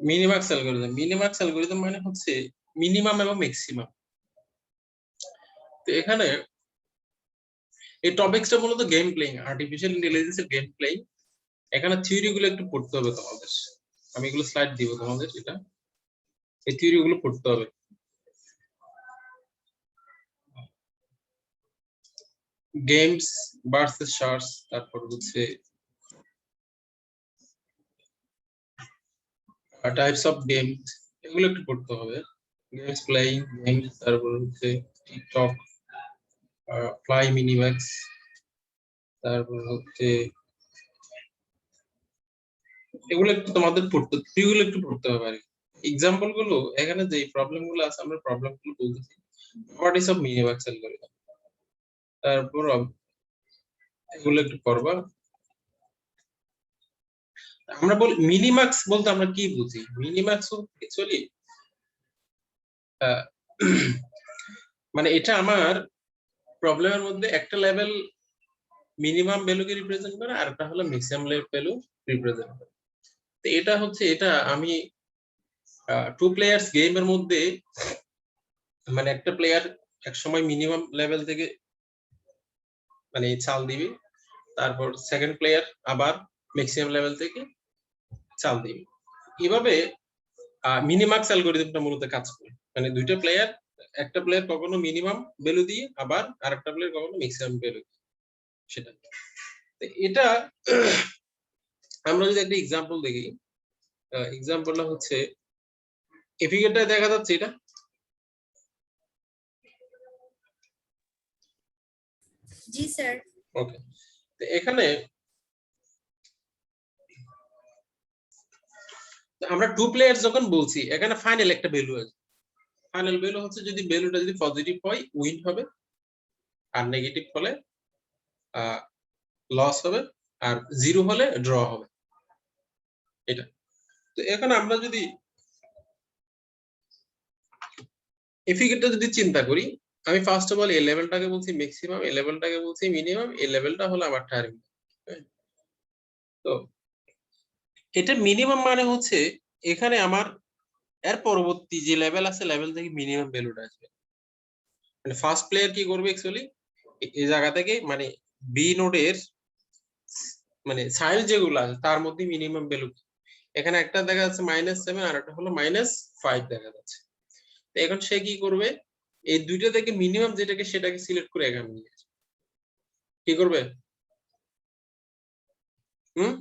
মিনিমাক্স algorithm মানে হচ্ছে minimum এবং ম্যাক্সিমাম। তো এখানে এই টপিকসটা মূলত গেম প্লেইং, আর্টিফিশিয়াল ইন্টেলিজেন্সের গেম প্লেইং। এখানে থিওরি গুলো একটু পড়তে হবে তোমাদের, আমি এগুলো স্লাইড দিব তোমাদের, এটা এই থিওরি গুলো পড়তে হবে। গেমস ভার্সেস শার্কস, তারপর হচ্ছে টাইপস অফ গেমস, এগুলো একটু পড়তে হবে। গেমস প্লেইং, গেমস, তারপর হচ্ছে টিকটক, ফ্লাই মিনিম্যাক্স, তারপর হচ্ছে এগুলো একটু তোমাদের পড়তে, এগুলো একটু পড়তে হবে আর কি। এক্সাম্পল গুলো এখানে যে প্রবলেম গুলো আছে, আমরা প্রবলেম গুলো বলতেছি। প্রপার্টিস অফ মিনিম্যাক্স অ্যালগরিদম, তারপর এগুলো একটু পড়বা। আমরা বলি মিনিম্যাক্স বলতে আমরা কি বুঝি? মিনিম্যাক্স অ্যাকচুয়ালি মানে এটা আমার প্রবলেমের মধ্যে একটা লেভেল মিনিমাম ভ্যালুকে রিপ্রেজেন্ট করে, আর একটা হলো ম্যাক্সিমাম ভ্যালু রিপ্রেজেন্ট করে। তো এটা হচ্ছে, এটা আমি টু প্লেয়ার্স গেমের মধ্যে মানে একটা প্লেয়ার এক সময় মিনিমাম লেভেল থেকে মানে চাল দিবে, তারপর সেকেন্ড প্লেয়ার আবার ম্যাক্সিমাম লেভেল থেকে চাল দিবে। এভাবে মিনিমাক্স অ্যালগরিদমটা মূলত কাজ করে। মানে দুইটা প্লেয়ার, একটা প্লেয়ার কখনো মিনিমাম ভ্যালু দিয়ে আবার আরেকটা প্লেয়ার কখনো ম্যাক্সিমাম ভ্যালু, সেটা। এটা আমরা যদি একটা এক্সাম্পল দেখি, এক্সাম্পলটা হচ্ছে এই ফিগারটায় দেখা যাচ্ছে এটা। জি স্যার। ওকে, তো এখানে আমরা টু প্লেয়ার্স যখন বলছি, এখানে ফাইনাল একটা ভ্যালু আছে। ফাইনাল ভ্যালু হচ্ছে যদি ভ্যালুটা যদি পজিটিভ হয় উইন হবে, আর নেগেটিভ হলে লস হবে, আর জিরো হলে ড্র হবে, এটা। তো এখন আমরা যদি এই ফিগারটা যদি চিন্তা করি, আমি ফার্স্ট অফ অল এই লেভেলটাকে বলছি ম্যাক্সিমাম, এই লেভেলটাকে বলছি মিনিমাম, এই লেভেলটা হলো আমার টার্মিনাল। তো এটা মিনিমাম মানে হচ্ছে এখানে আমার এর পরবর্তী যে লেভেল আছে, লেভেল থেকে মিনিমাম ভ্যালুটা আসবে। মানে ফার্স্ট প্লেয়ার কি করবে অ্যাকচুয়ালি এই জায়গা থেকে, মানে বি নোডের মানে চাইল্ড যেগুলো আছে তার মধ্যে মিনিমাম ভ্যালু, এখানে একটা দেখা যাচ্ছে -7 আর একটা হলো -5 দেখা যাচ্ছে। তো এখন সে কি করবে, এই দুইটা থেকে মিনিমাম যেটাকে সেটাকে সিলেক্ট করে এখানে নিয়ে আসবে। কি করবে? হুম,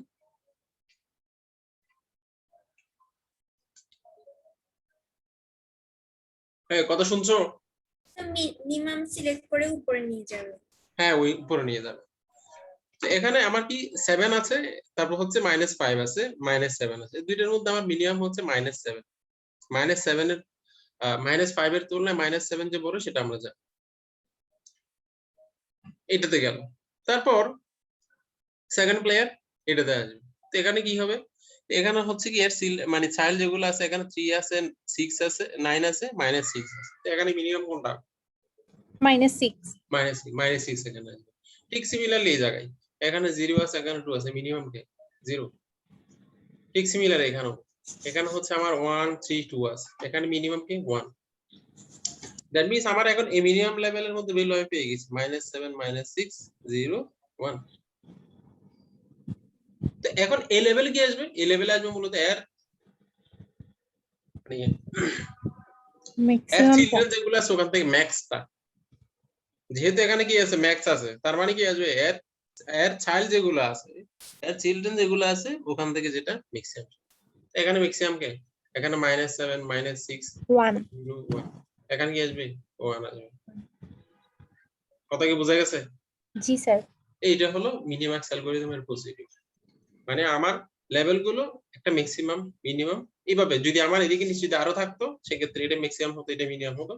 হ্যাঁ, কথা শুনছো? মিনিমাম সিলেক্ট করে উপরে নিয়ে যাবে। হ্যাঁ, ওই উপরে নিয়ে যাবে। তো এখানে আমার কি 7 আছে, তারপর হচ্ছে -5 আছে, -7 আছে, দুইটার মধ্যে আমার মিনিমাম হচ্ছে -7। -7 এর -5 এর তুলনায় -7 যে বড় সেটা আমরা জানি। এটাতে গেল, তারপর সেকেন্ড প্লেয়ার এটাতে আসবে। তো এখানে কি হবে, এখানে হচ্ছে কি এর মানে চাইল্ড যেগুলো আছে, এখানে 3 আছে, 6 আছে, 9 আছে, -6 আছে। তো এখানে মিনিমাম কোনটা? -6 -6 এখানে আসবে। ঠিক সিমিলারলি এই জায়গায় এখানে 0 আছে, এখানে 2 আছে, মিনিমাম কে 0। ঠিক সিমিলার এখানেও, এখানে হচ্ছে আমার 1 3 2 আছে, এখানে মিনিমাম কি 1। দ্যাট মিন্স আমার এখন এই মিনিমাম লেভেলের মধ্যে ভ্যালু আমি পেয়ে গেছি -7 -6 0 1। তো এখন এই লেভেলে কি আসবে? এই লেভেলে আসবে মূলত এর মানে এর ম্যাক্সিমাম চিলড্রেন যেগুলো আছে ওখান থেকে ম্যাক্সটা, যেহেতু এখানে কি আছে ম্যাক্স আছে, তার মানে কি আসবে এর এর চাইল্ড যেগুলো আছে, এর চিলড্রেন যেগুলো আছে ওখান থেকে যেটা ম্যাক্সিমাম। এখানে ম্যাক্সিমাম কে, এখানে -7 -6 1 0 1, এখানে কি আসবে 1 আসবে। কথা কি বোঝা গেছে? জি স্যার। এইটা হলো মিনিম্যাক্স অ্যালগরিদমের প্রসিডিউর। মানে আমার লেভেল গুলো একটা ম্যাক্সিমাম মিনিমাম, এইভাবে যদি আমার এদিকে নিচে যদি আরো থাকতো সেক্ষেত্রে এটা ম্যাক্সিমাম হতো, এটা মিনিমাম হতো,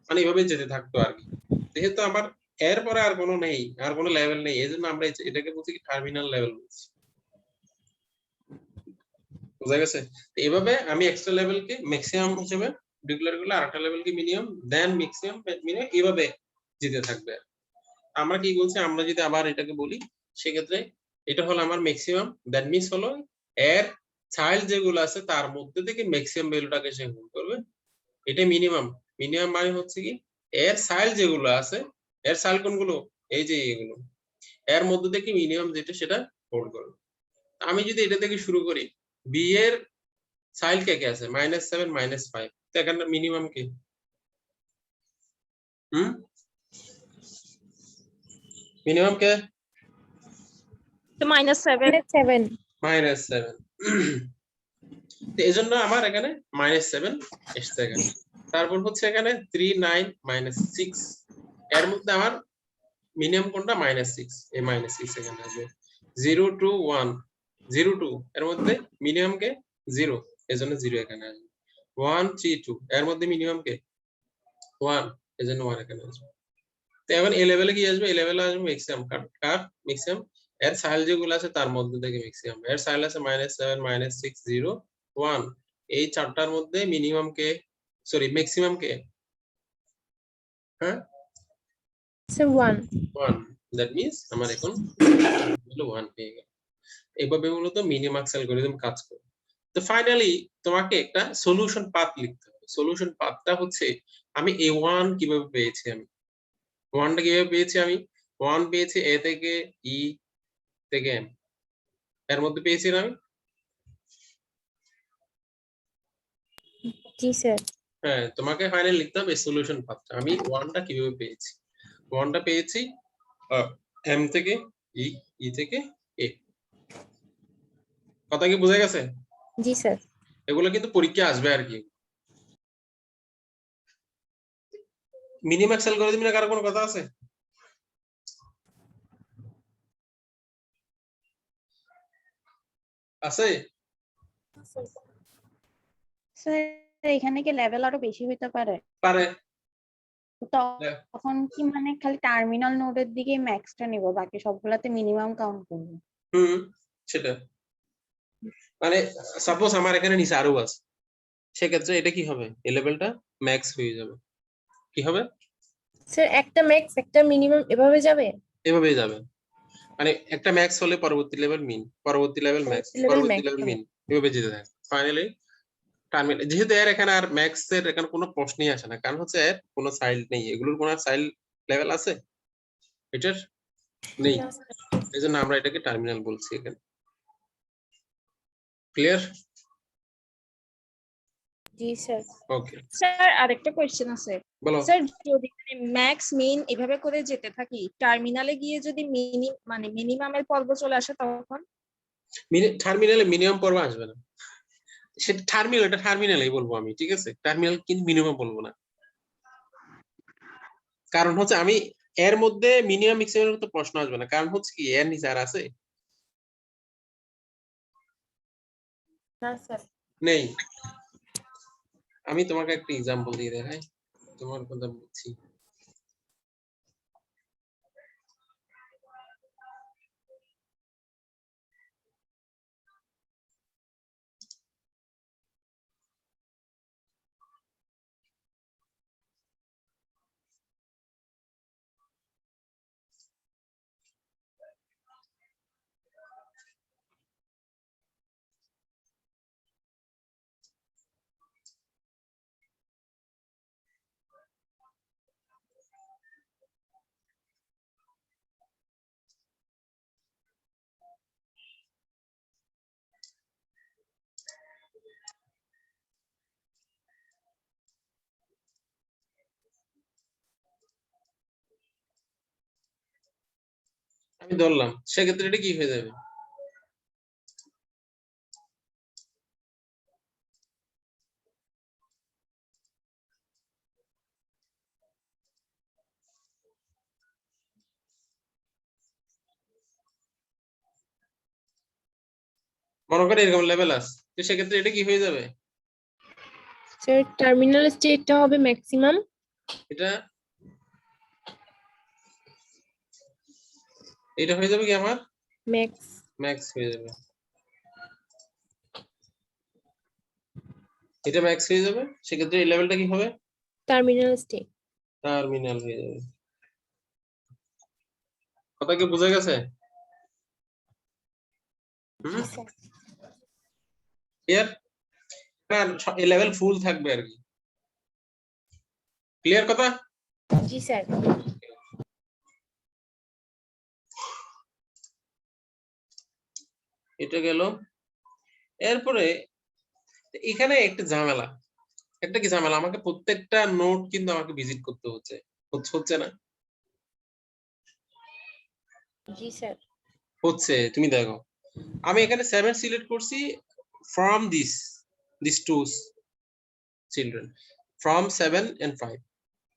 মানে এইভাবে যেতে থাকতো আর কি। যেহেতু আমার এর পরে আর কোনো নেই, আর কোনো লেভেল নেই, এই জন্য আমরা এটাকে বলছি কি টার্মিনাল লেভেল বলছি। বোঝা গেছে? এইভাবে আমি এক্সট্রা লেভেলকে ম্যাক্সিমাম হিসেবে ডিক্লেয়ার করলে, আরেকটা লেভেলকে মিনিমাম, দেন ম্যাক্সিমাম মিনিমাম, এইভাবে যেতে থাকবে। আমরা কি বলছি, আমরা যদি আবার এটাকে বলি সেক্ষেত্রে এটা হলো আমার ম্যাক্সিমাম, দ্যাট মিন্স হলো এর চাইল্ড যেগুলো আছে তার মধ্যে থেকে ম্যাক্সিমাম ভ্যালুটাকে সে গুণ করবে, এটা মিনিমাম। মিনিমাম মানে হচ্ছে কি এর চাইল্ড যেগুলো আছে, এর চাইল্ড কোনগুলো, এই যে এগুলো, এর মধ্যে থেকে মিনিমাম যেটা সেটা হোল্ড করবে। আমি যদি এটা থেকে শুরু করি, বি এর চাইল্ড কে কে আছে -7 -5, তো এখানে মিনিমাম কি? মিনিমাম কে? তো -7 7 -7। তো এই জন্য আমার এখানে -7 এসছে এখানে। তারপর হচ্ছে এখানে 3 9 -6, এর মধ্যে আমার মিনিমাম কোনটা? -6, এই -6 এখানে আসবে। 0 2 1 0 2 এর মধ্যে মিনিমাম কে 0, এজন্য 0 এখানে আসবে। 1 3 2 এর মধ্যে মিনিমাম কে 1, এজন্য 1 এখানে আসবে। তো এখন এই লেভেলে কি আসবে? এই লেভেলে আসবে ম্যাক্সিমাম। কার ম্যাক্সিমাম? এর চাইল্ড যেগুলো আছে তার মধ্যে থেকে ম্যাক্সিমাম। এর চাইল্ড আছে -7 -6 0 1, এই চারটার মধ্যে মিনিমাম কে, সরি ম্যাক্সিমাম কে? হ্যাঁ, স্যার 1 1। দ্যাট মিন্স আমার এখন হলো 1 পেয়ে গেল। এইভাবে মূলত মিনিমাক্স অ্যালগরিদম কাজ করে। তো ফাইনালি তোমাকে একটা সলিউশন পাথ লিখতে হবে। সলিউশন পাথটা হচ্ছে আমি a1 কিভাবে পেয়েছি, আমি 1টা কিভাবে পেয়েছি, আমি 1 পেয়েছি a থেকে e থেকে m, এর মধ্যে পেয়েছি না আমি? জি স্যার। হ্যাঁ, তোমাকে ফাইনালি লিখতে হবে সলিউশন পাথটা। আমি 1টা কিভাবে পেয়েছি? 1টা পেয়েছি m থেকে e, e থেকে a। কথা কি বোঝা গেছে? জি স্যার। এগুলো কিন্তু পরীক্ষা আসবে আর কি। মিনিম্যাক্স অ্যালগরিদম নিয়ে কারো কোনো কথা আছে? আছে? স্যার এখানে কি লেভেল আরো বেশি হইতে পারে? পারে। তখন কি মানে খালি টার্মিনাল নোডের দিকে ম্যাক্সটা নিব, বাকি সবগুলাতে মিনিমাম কাউন্ট করব? সেটা মানে সাপোজ আমার এখানে নিচে আরো আছে, সেক্ষেত্রে এটা কি হবে? এই লেভেলটা ম্যাক্স হয়ে যাবে। কি হবে? স্যার একটা ম্যাক্স একটা মিনিমাম এভাবে যাবে? এভাবেই যাবে। মানে একটা ম্যাক্স হলে পরবর্তী লেভেল মিন, পরবর্তী লেভেল ম্যাক্স, পরবর্তী লেভেল মিন, এভাবে যেতে থাকে। ফাইনালি টার্মিনাল, যেহেতু এর এখানে আর ম্যাক্স এর এখানে কোনো প্রশ্নই আসে না, কারণ হচ্ছে এর কোনো চাইল্ড নেই। এগুলোর কোনো চাইল্ড লেভেল আছে? এটার নেই। না স্যার। এজন্য আমরা এটাকে টার্মিনাল বলছি এখানে। ক্লিয়ার? জি স্যার। ওকে, স্যার আরেকটা কোশ্চেন আছে। বলো। স্যার যদি ম্যাক্স মিন এভাবে করে যেতে থাকি, টার্মিনালে গিয়ে যদি মিনিমামের পর্ব চলে আসে তখন? টার্মিনালে মিনিমাম পর্ব আসবে না। সেটা টার্মিনাল, এটা টার্মিনালই বলবো আমি, ঠিক আছে? টার্মিনাল কিন্তু মিনিমাম বলবো না। কারণ হচ্ছে আমি এর মধ্যে মিনিমাম ম্যাক্সিমাম তো প্রশ্ন আসবে না, কারণ হচ্ছে কি এর নিচে আর আছে না স্যার। নেই। আমি তোমাকে একটা এক্সাম্পল দিয়ে দেখাই, তোমার কথা বলছি। আমি ধরলাম, সেক্ষেত্রে এটা কি হয়ে যাবে? মনে করে এরকম লেভেল আছে, তো সেক্ষেত্রে এটা কি হয়ে যাবে? স্যার টার্মিনাল স্টেটটা হবে ম্যাক্সিমাম। এটা এটা হয়ে যাবে কি আমার ম্যাক্স। ম্যাক্স হয়ে যাবে। এটা ম্যাক্স হয়ে যাবে, সেক্ষেত্রে এই লেভেলটা কি হবে? Terminal state. টার্মিনাল হয়ে যাবে। কথা কি বোঝা গেছে? জি স্যার। ক্লিয়ার? এই লেভেল ফুল থাকবে আর কি। ক্লিয়ার কথা? জি স্যার। এটা গেল। এরপরে এখানে একটা ঝামেলা, একটা কি ঝামেলা, আমাকে প্রত্যেকটা নোট কিন্তু আমাকে ভিজিট করতে হচ্ছে, হচ্ছে না? জি স্যার। হচ্ছে, তুমি দেখো আমি এখানে 7 সিলেক্ট করছি from this two children, from 7 and 5,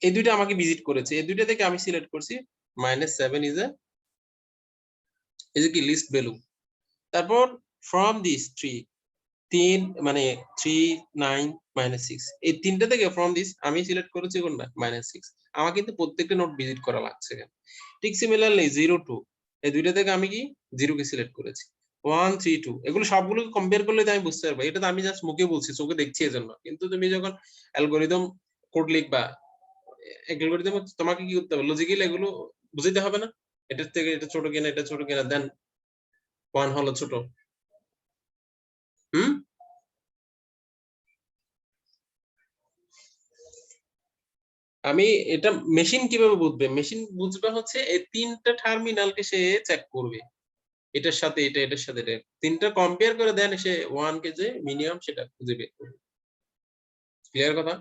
এই দুইটা আমাকে ভিজিট করেছে, এই দুইটা থেকে আমি সিলেক্ট করছি -7 ইজ কি লিস্ট ভ্যালু। তারপর ফ্রম দিস 3 মানে 3 9 -6, এই তিনটা থেকে ফ্রম দিস আমি সিলেক্ট করেছি কোনটা -6, আমার কিন্তু প্রত্যেকটা নোট ভিজিট করা লাগছে। ঠিক সিমিলারলি 0 2, এই দুইটা থেকে আমি কি 0 কে সিলেক্ট করেছি। 1 3 2, এগুলো সবগুলো কম্পেয়ার করলে তো আমি বুঝতে পারবো, এটা তো আমি জাস্ট মুখে বলছি, চোখে দেখছি এজন্য। কিন্তু তুমি যখন অ্যালগরিদম কোড লিখবা, অ্যালগরিদম তোমাকে কি করতে হবে, লজিক্যালি এগুলো বুঝতে হবে না, এটার থেকে এটা ছোট কিনা, এটা ছোট কিনা, দেন 1 হলো ছোট। আমি এটা মেশিন কিভাবে বুঝবে, মেশিন বুঝবে হচ্ছে এই তিনটা টার্মিনালকে সে চেক করবে, এটার সাথে এটা, এটার সাথে এটা, তিনটা কম্পেয়ার করে দেন সে 1 কে যে মিনিমাম সেটা খুঁজে বের করবে। ক্লিয়ার কথা?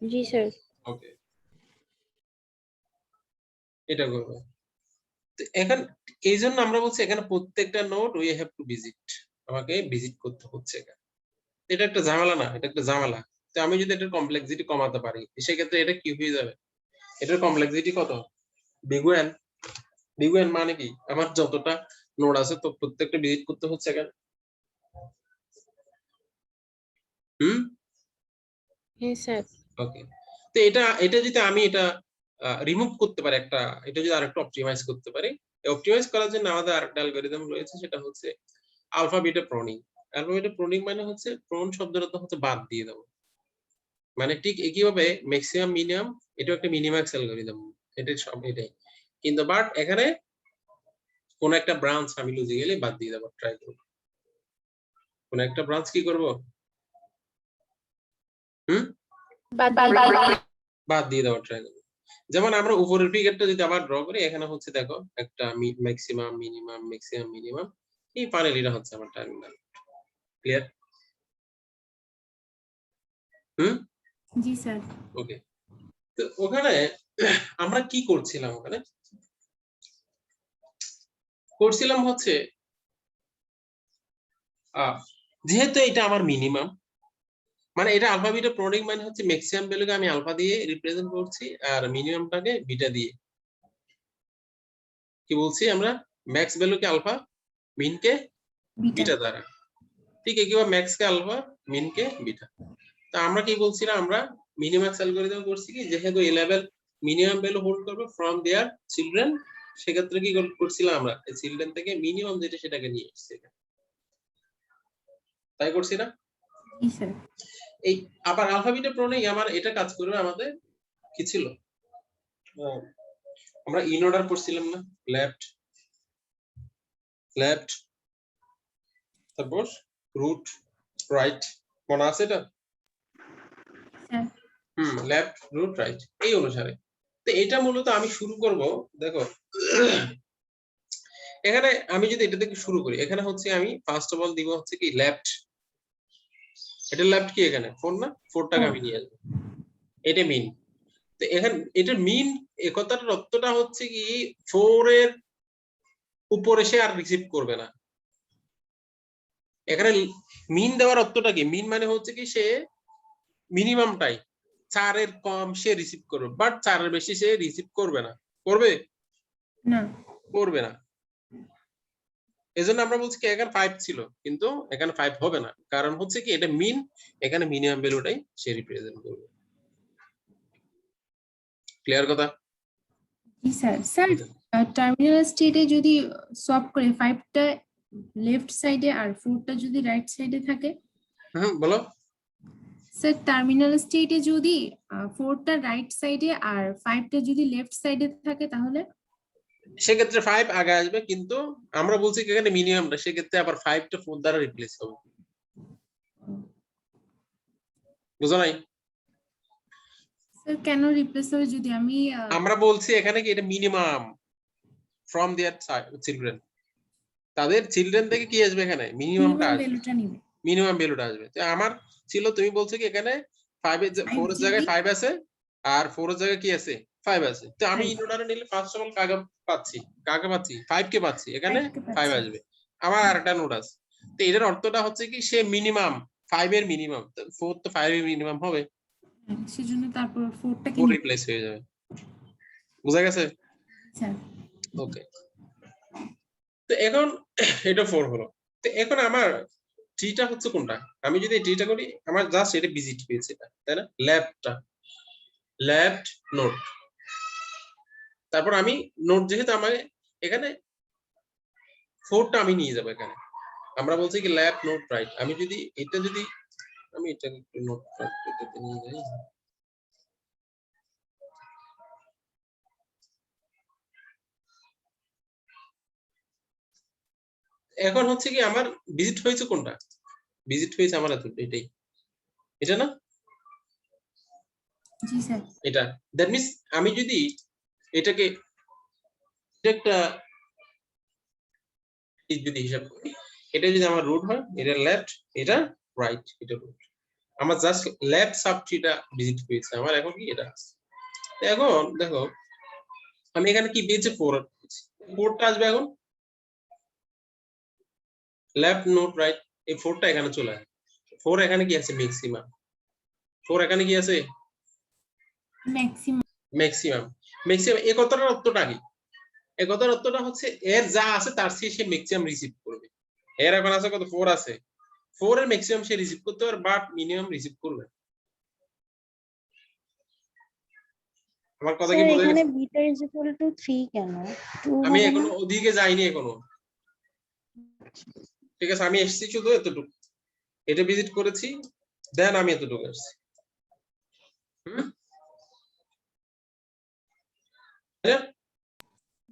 জি স্যার। ওকে, এটা করবে। তো এখন এই জন্য আমরা বলছি এখানে প্রত্যেকটা node we have to visit, আমাকে ভিজিট করতে হচ্ছে এখানে। এটা একটা ঝামেলা না, এটা একটা ঝামেলা। তো আমি যদি এটার কমপ্লেক্সিটি কমাতে পারি, সেক্ষেত্রে এটা কি হয়ে যাবে, এটার কমপ্লেক্সিটি কত, বিগুয়েন। বিগুয়েন মানে কি, আমার যতটা নোড আছে তো প্রত্যেকটা ভিজিট করতে হচ্ছে এখানে। হ্যাঁ স্যার। ওকে, তো এটা যদি আমি এটা রিমুভ করতে পারি, একটা এটা যদি আরেকটু অপটিমাইজ করতে পারি, অপটিমাইজ করার জন্য আমাদের আরেকটা অ্যালগরিদম রয়েছে, সেটা হচ্ছে alpha beta pruning. Alpha beta pruning মানে হচ্ছে প্রন শব্দটা তো হচ্ছে বাদ দিয়ে দাও, মানে ঠিক একইভাবে ম্যাক্সিমাম মিনিমাম, এটা একটা মিনিম্যাক্স অ্যালগরিদম, এটা সব এটাই, কিন্তু বাট এখানে কোন একটা ব্রাঞ্চ আমি লজিক্যালি বাদ দিয়ে দেবো, ট্রাই করব কোন একটা ব্রাঞ্চ কি করব, বাদ দিয়ে দেওয়ার ট্রাই করব। যেমন আমরা উপরের ফিগারটা যদি আবার ড্র করি, এখানে হচ্ছে দেখো একটা ম্যাক্সিমাম মিনিমাম ম্যাক্সিমাম মিনিমাম, এই ফাইনালিটা হচ্ছে আমার টার্মিনাল। ক্লিয়ার? জি স্যার। ওকে, তো ওখানে আমরা কি করছিলাম, ওখানে করছিলাম হচ্ছে যেহেতু এটা আমার মিনিমাম, মানে এটা আলফা বিটা প্রোডিং মানে হচ্ছে ম্যাক্সিমাম ভ্যালুকে আমি আলফা দিয়ে রিপ্রেজেন্ট করছি আর মিনিমামটাকে বিটা দিয়ে। কি বলছি আমরা, ম্যাক্স ভ্যালুকে আলফা, মিন কে বিটা দ্বারা, ঠিক একইভাবে ম্যাক্স কে আলফা, মিন কে বিটা। তা আমরা কি বলছিলাম, আমরা মিনিম্যাক্স অ্যালগরিদম করছি কি, যেহেতু এই লেভেল মিনিমাম ভ্যালু হোল্ড করবে ফ্রম देयर চিলড্রেন, সেক্ষেত্রে কি করছিলাম আমরা এই চিলড্রেন থেকে মিনিমাম যেটা সেটাকে নিয়ে এসেছি, তাই করছি না? জি স্যার। এই আবার আলফা বিটা প্রোনেই আমার এটা কাজ করবে আমাদের কি ছিল, আমরা ইন অর্ডার করছিলাম না, লেফট লেফট তারপর রুট রাইট, মনে আছে এটা? স্যার। লেফট রুট রাইট, এই অনুসারে। তো এটা মূলত আমি শুরু করব, দেখো এখানে আমি যদি এটা থেকে শুরু করি, এখানে হচ্ছে আমি ফার্স্ট অফ অল দিব হচ্ছে কি লেফট, এটা লেফট কি এখানে 4 না, 4টাকে আমি নিয়ে আসবো, এটা মিন। তো এখানে এটা মিন, এই কথাটার অর্থটা হচ্ছে কি 4 এর উপরে সে আর রিসিভ করবে না। এখানে মিন দেওয়ার অর্থটা কি, মিন মানে হচ্ছে কি সে মিনিমামটাই 4 এর কম সে রিসিভ করবে, বাট 4 এর বেশি সে রিসিভ করবে না। করবে না, করবে না। এজন্য আমরা বলছি কি এখানে 5 ছিল, কিন্তু এখানে 5 হবে না, কারণ হচ্ছে কি এটা মিন, এখানে মিনিমাম ভ্যালুটাই সে রিপ্রেজেন্ট করবে। ক্লিয়ার কথা? জি স্যার। স্যার, টার্মিনাল স্টেটে যদি সলভ করে 5টা লেফট সাইডে আর 4টা যদি রাইট সাইডে থাকে, বলো। স্যার টার্মিনাল স্টেটে যদি 4টা রাইট সাইডে আর 5টা যদি লেফট সাইডে থাকে, তাহলে সেক্ষেত্রে 5 আগে আসবে, কিন্তু আমরা বলছি কি এখানে মিনিমামটা, সেক্ষেত্রে আবার 5টা 4 দ্বারা রিপ্লেস হবে। বুঝো নাই? স্যার কেন রিপ্লেস হবে যদি আমি আমরা বলছি এখানে কি এটা মিনিমাম ফ্রম দেয়ার চিলড্রেন, তাদের চিলড্রেন থেকে কি আসবে এখানে মিনিমামটা মিনিমাম আসবে, ভ্যালুটা নিবে মিনিমাম ভ্যালুটা আসবে। তো আমার ছিল তুমি বলছো কি এখানে 4 এর 5 জায়গায় GB 5 আছে আর 4 এর জায়গায় কি আছে 5 আছে। তো আমি 5 ইনঅর্ডারে নিলে ফার্স্ট অফ অল কাকে পাচ্ছি 5 কে পাচ্ছি, এখানে 5 কে 5 পাচ্ছি। আসবে। আমার আরেকটা নোট আছে, তো এটার অর্থটা হচ্ছে কি সে মিনিমাম 5 এর মিনিমাম, 4 তো 5 এর মিনিমাম হবে, হ্যাঁ, সেজন্য তারপর 4টাকে 4 নিবে রিপ্লেস হয়ে যাবে। বুঝা গেছে? স্যার। ওকে, তো এখন এটা 4 হলো। তো এখন আমার ট্রিটা হচ্ছে কোনটা, আমি যদি ট্রিটা করি আমার জাস্ট এটা ভিজিট পেয়েছে এটা, তাই না? লেফট নোট, তারপর আমি নোট যেহেতু আমার এখানে 4টা আমি নিয়ে যাব এখানে, আমরা বলছি কি লেফট নোট রাইট, আমি যদি আমি এটা একটু নোট এটাতে নিয়ে যাই। এখন হচ্ছে কি আমার ভিজিট হয়েছে কোনটা, ভিজিট হয়েছে আমার এটাই, এটা না, জি স্যার। এটা। দ্যাট মিন্স আমি যদি এটাকে একটা যদি হিসাব করি, এটা যদি আমার রুট হয়, এটা লেফট, এটা রাইট, এটা রুট, আমার জাস্ট লেফট সাব ট্রিটা ভিজিট হয়েছে আমার, এখন কি এটা আছে। তো এখন দেখো আমি এখানে কি পেয়েছি 4 4টা আসবে এখন লেফট নোট রাইট, এই 4টা এখানে চলে আসবে। 4 এখানে কি আছে ম্যাক্সিমাম, 4 এখানে কি আছে ম্যাক্সিমাম ম্যাক্সিমাম। এই কথাটার অর্থটা কি, এই কথার অর্থটা হচ্ছে এর যা আছে তার চেয়ে সে ম্যাক্সিমাম রিসিভ করবে। এর এখন আছে কত 4 আছে, 4 এর ম্যাক্সিমাম সে রিসিভ করতে পারে বাট মিনিমাম রিসিভ করবে। আমার কথা কি স্যার বোঝা এখানে গেছে? বিটা ইজ ইকুয়াল টু 3 কেন 2 আমি হবে না? এখনো ওদিকে যাইনি এখনো, ঠিক আছে, আমি এসেছি শুধু এতটুকু, এটা ভিজিট করেছি, দেন আমি এতটুকু আসছি।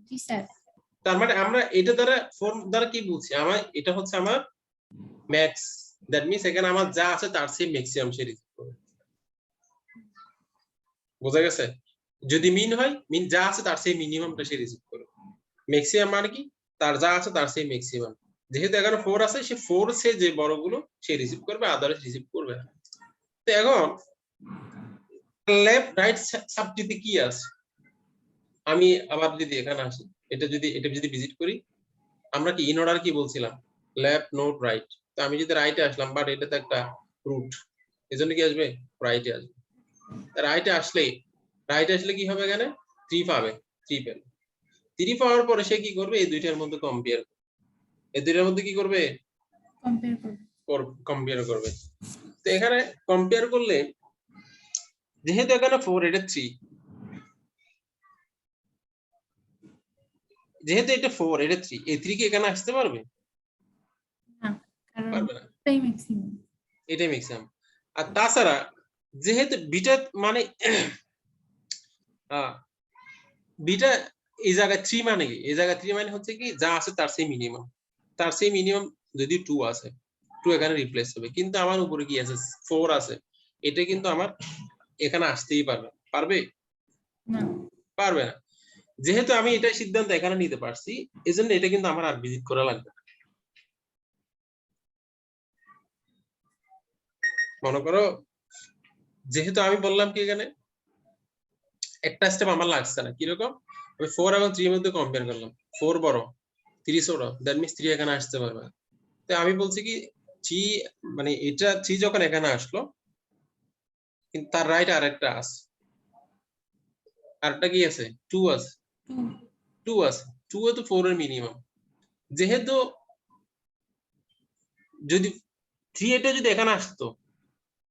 জি স্যার। তার মানে আমরা এটা দ্বারা ফর্ম দ্বারা কি বলছি, আমার এটা হচ্ছে আমার ম্যাক্স, দ্যাট মিন্স এখানে আমার যা আছে তার চেয়ে ম্যাক্সিমাম সে রিসিভ করবে। বোঝা গেছে? যদি মিন হয়, মিন যা আছে তার চেয়ে মিনিমামটা সে রিসিভ করবে। ম্যাক্সিমাম মানে কি, তার যা আছে তার চেয়ে ম্যাক্সিমাম। যেহেতু এখানে 4 আছে, সে 4 সে যে বড়গুলো সে রিসিভ করবে, আদারস রিসিভ করবে না। তো এখন লেফট রাইট সাবটিতে কি আছে, আমি আবার যদি এখানে আসি, এটা যদি ভিজিট করি, আমরা কি ইন অর্ডার কি বলছিলাম লেফট নোট রাইট, তো আমি যদি রাইটে আসলাম বাট এটা তো একটা রুট, এজন্য কি আসবে রাইটে আসবে। রাইটে আসলে কি হবে, এখানে 3 পাবে, 3 পেল, 3 পাওয়ার পরে সে কি করবে এই দুইটার মধ্যে কম্পেয়ার, এই দুইটার মধ্যে কি করবে কম্পেয়ার করবে। তো এখানে কম্পেয়ার করলে যেহেতু এখানে 4 এটা 3, যেহেতু এটা 4 এটা 3, এই 3 কি এখানে আসতে পারবে? না, কারণ পারবে না, এটাই ম্যাক্সিমাম। এটাই ম্যাক্সিমাম। আর তাছাড়া যেহেতু বিটা মানে বিটা এই জায়গায় 3 মানে কি, এই জায়গায় 3 মানে হচ্ছে কি যা আছে তার সেই মিনিমাম, তার সেই মিনিমাম যদি 2 আছে 2 এখানে রিপ্লেস হবে, কিন্তু আমার উপরে কি আছে 4 আছে, এটা কিন্তু আমার এখানে আসতেই পারবে, না পারবে না। যেহেতু আমি এটা সিদ্ধান্ত এখানে নিতে পারছি, এজন্য এটা কিন্তু আমার আর ভিজিট করা লাগবে না। মনে করো যেহেতু আমি বললাম কি এখানে একটা স্টেপ আমার লাগছে না, কিরকম আমি 4 এবং 3 এর মধ্যে কম্পেয়ার করলাম, 4 বড় 3 ছোট, দ্যাট মিন্স 3 এখানে আসতে পারবে। তো আমি বলছি কি 3 মানে এটা 3 যখন এখানে আসলো, কিন্তু তার রাইট আরেকটা আছে, আরেকটা কি আছে 2 আছে, 2 আছে, 2 তো 4 এর মিনিমাম। যেহেতু যদি 3 এটা যদি এখানে আসতো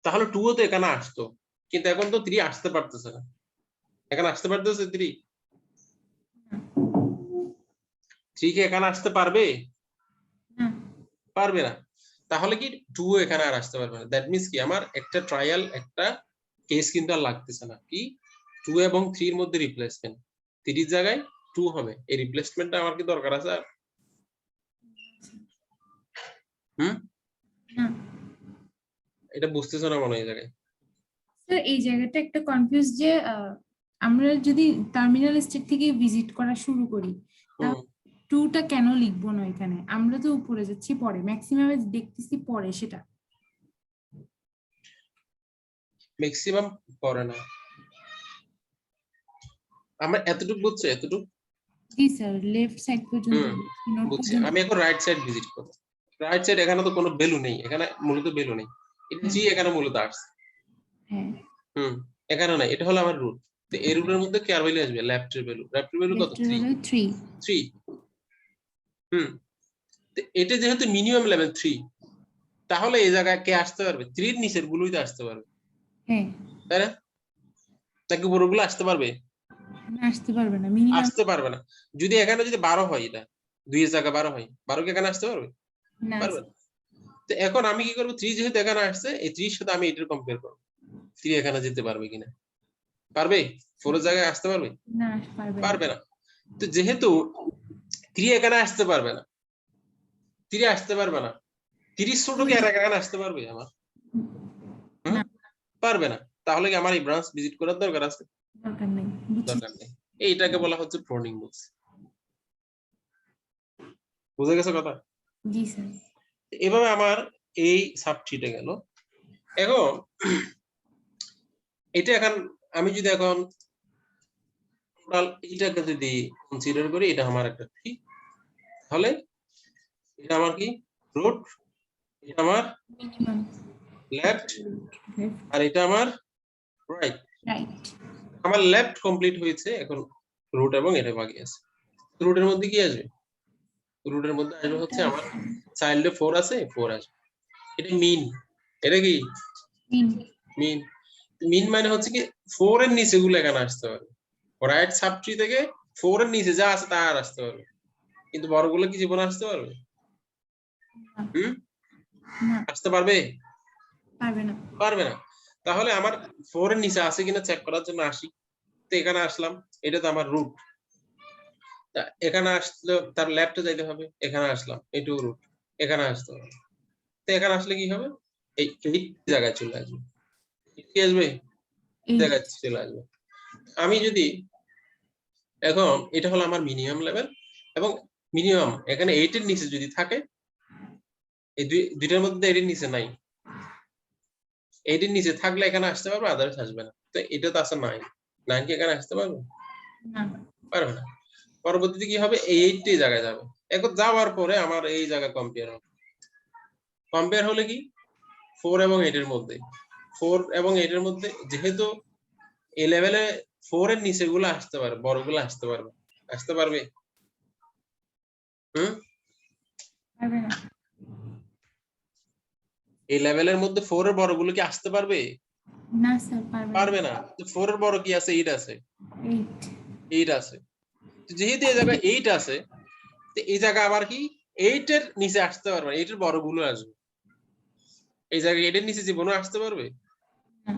তাহলে 2 তো এখানে আসতো, কিন্তু এখন তো 3 আসতে পারতেছে না, এখানে আসতে পারতেছে 3 কি এখানে আসতে পারবে? না পারবে না। তাহলে কি 2 এখানে আর আসতে পারবে না, দ্যাট মিন্স কি আমার একটা ট্রায়াল একটা কেস কিন্তু আর লাগতেছে না, কি 2 এবং 3 এর মধ্যে রিপ্লেসমেন্ট, 3 এর জায়গায় 2 হবে, এই রিপ্লেসমেন্টটা আমার কি দরকার আছে? হুম, না এটা বুঝতেছো না মনে হয় এই জায়গায়? স্যার এই জায়গাটা একটা কনফিউজ যে আমরা যদি টার্মিনাল স্টেট থেকে ভিজিট করা শুরু করি হুম, 2টা কেন লিখবো না এখানে? আমরা তো উপরে যাচ্ছি পরে, ম্যাক্সিমামে দেখতেছি পরে সেটা। ম্যাক্সিমাম পড়ে না, আমরা এতটুকু বুঝছো, এতটুকু জি স্যার, লেফট সাইড পর্যন্ত হুম নোট বুঝছি। পর্যন্ত। আমি এখন রাইট সাইড ভিজিট করব। রাইট সাইড এখানে তো কোনো ভ্যালু নেই, এখানে মূলত ভ্যালু নেই, এটা জি এখানে মূলত আসছে। হ্যাঁ, হুম, এখানে নাই, এটা হলো আমার রুট। তো এই রুটের মধ্যে কার ভ্যালু আসবে? লেফটের ভ্যালু। লেফটের ভ্যালু কত? লেফটের 3। হলো 3। 3। হুম, তো এটা যেহেতু মিনিমাম লেভেল 3, তাহলে এই জায়গায় কে আসতে পারবে? 3 এর নিচের গুলোই তো আসতে পারবে, হ্যাঁ, তাই না? নাকি উপরগুলো আসতে পারবে? না আসতে পারবে না, মিনিমাম আসতে পারবে না। যদি এখানে যদি 12 হয়, এটা 2 এর জায়গা 12 হয়, 12 কি এখানে আসতে পারবে? না। পারবে না। তো এখন আমি কি করব? 3 যেহেতু এখানে আসছে, এই 3 এর সাথে আমি এটার কম্পেয়ার করব। 3 এখানে যেতে পারবে কিনা? পারবে? 4 এর জায়গায় আসতে পারবে? না পারবে না। পারবে না। তো যেহেতু 3 এখানে আসতে পারবে না, 3 আসতে পারবে না, 30 ছোট কি আর এখানে আসতে পারবে আমার? হুম? না, পারবে না। তাহলে কি আমার এই ব্রাঞ্চ ভিজিট করার দরকার আছে? দরকার নেই, বুঝছি। দরকার নেই। এইটাকে বলা হচ্ছে প্রনিং বুকস। বুঝে গেছে কথা? জি স্যার। এভাবে আমার এই সাবট্রিটা গেল। এখন এটা এখন আমি যদি এখন টোটাল এটাকে যদি কনসিডার করি, এটা আমার একটা ট্রি, তাহলে এটা আমার কি? রুট, এটা আমার মিনিমাম লেফট, লেফট আর এটা আমার রাইট। রাইট। আমার লেফট কমপ্লিট হয়েছে, এখন রুট এবং এটা বাকি আছে। রুটের মধ্যে কি আসবে? রুটের মধ্যে আসবে হচ্ছে আমার চাইল্ডে 4 আছে, 4 আসবে। এটা মিন। এটা কি মিন। মিন? মিন মানে হচ্ছে কি 4 এর নিচে গুলো এখানে আসতে পারবে। রাইট সাবট্রি থেকে 4 এর নিচে যা আছে তা আর আসতে পারবে, কিন্তু বড়গুলো কি জীবনে আসতে পারবে? হুম, না আসতে পারবে? পারবে না। পারবে না। তাহলে আমার 4 এর নিচে আছে কিনা চেক করার জন্য আসি। তো এখানে আসলাম, এটা তো আমার রুট। এখানে আসলে তার লেফটে যাইতে হবে, এখানে আসলাম, এটুকু রুট, এখানে আসতে হবে। তো এখানে আসলে কি হবে? এই জায়গায় চলে আসবে। কি আসবে? এই 8 জায়গায় চলে আসবে। আমি যদি এখন, এটা হলো আমার মিনিমাম লেভেল, এবং মিনিমাম এখানে 8 এর নিচে যদি থাকে, এই দুইটার মধ্যে 8 এর নিচে নাই, 8 এর নিচে থাকলে এখানে আসতে পারবে, আদার্স আসবে না। তো এটা তো আছে 9, 9 কি এখানে আসতে পারবে? না পারবে না। পরবর্তীতে কি হবে? এই 8 টি জায়গায় যাবে। এখন যাওয়ার পরে আমার এই জায়গা কম্পেয়ার হবে। কম্পেয়ার হলে কি 4 এবং 8 এর মধ্যে, 4 এবং 8 এর মধ্যে যেহেতু এই লেভেলে 4 এর নিচে গুলো আসতে পারে, বড়গুলো আসতে পারবে, আসতে পারবে? হুম, পারবে না। এই লেভেলের মধ্যে 4 এর বড়গুলো কি আসতে পারবে? না স্যার পারবে না। পারবে না। তো 4 এর বড় কি আছে? 8 আছে। 8 8 আছে। তো যেহেতু এই জায়গায় 8 আছে, তো এই জায়গা আবার কি 8 এর নিচে আসতে পারবে না, 8 এর বড়গুলো আসবে। এই জায়গায় 8 এর নিচে জীবনে আসতে পারবে? না।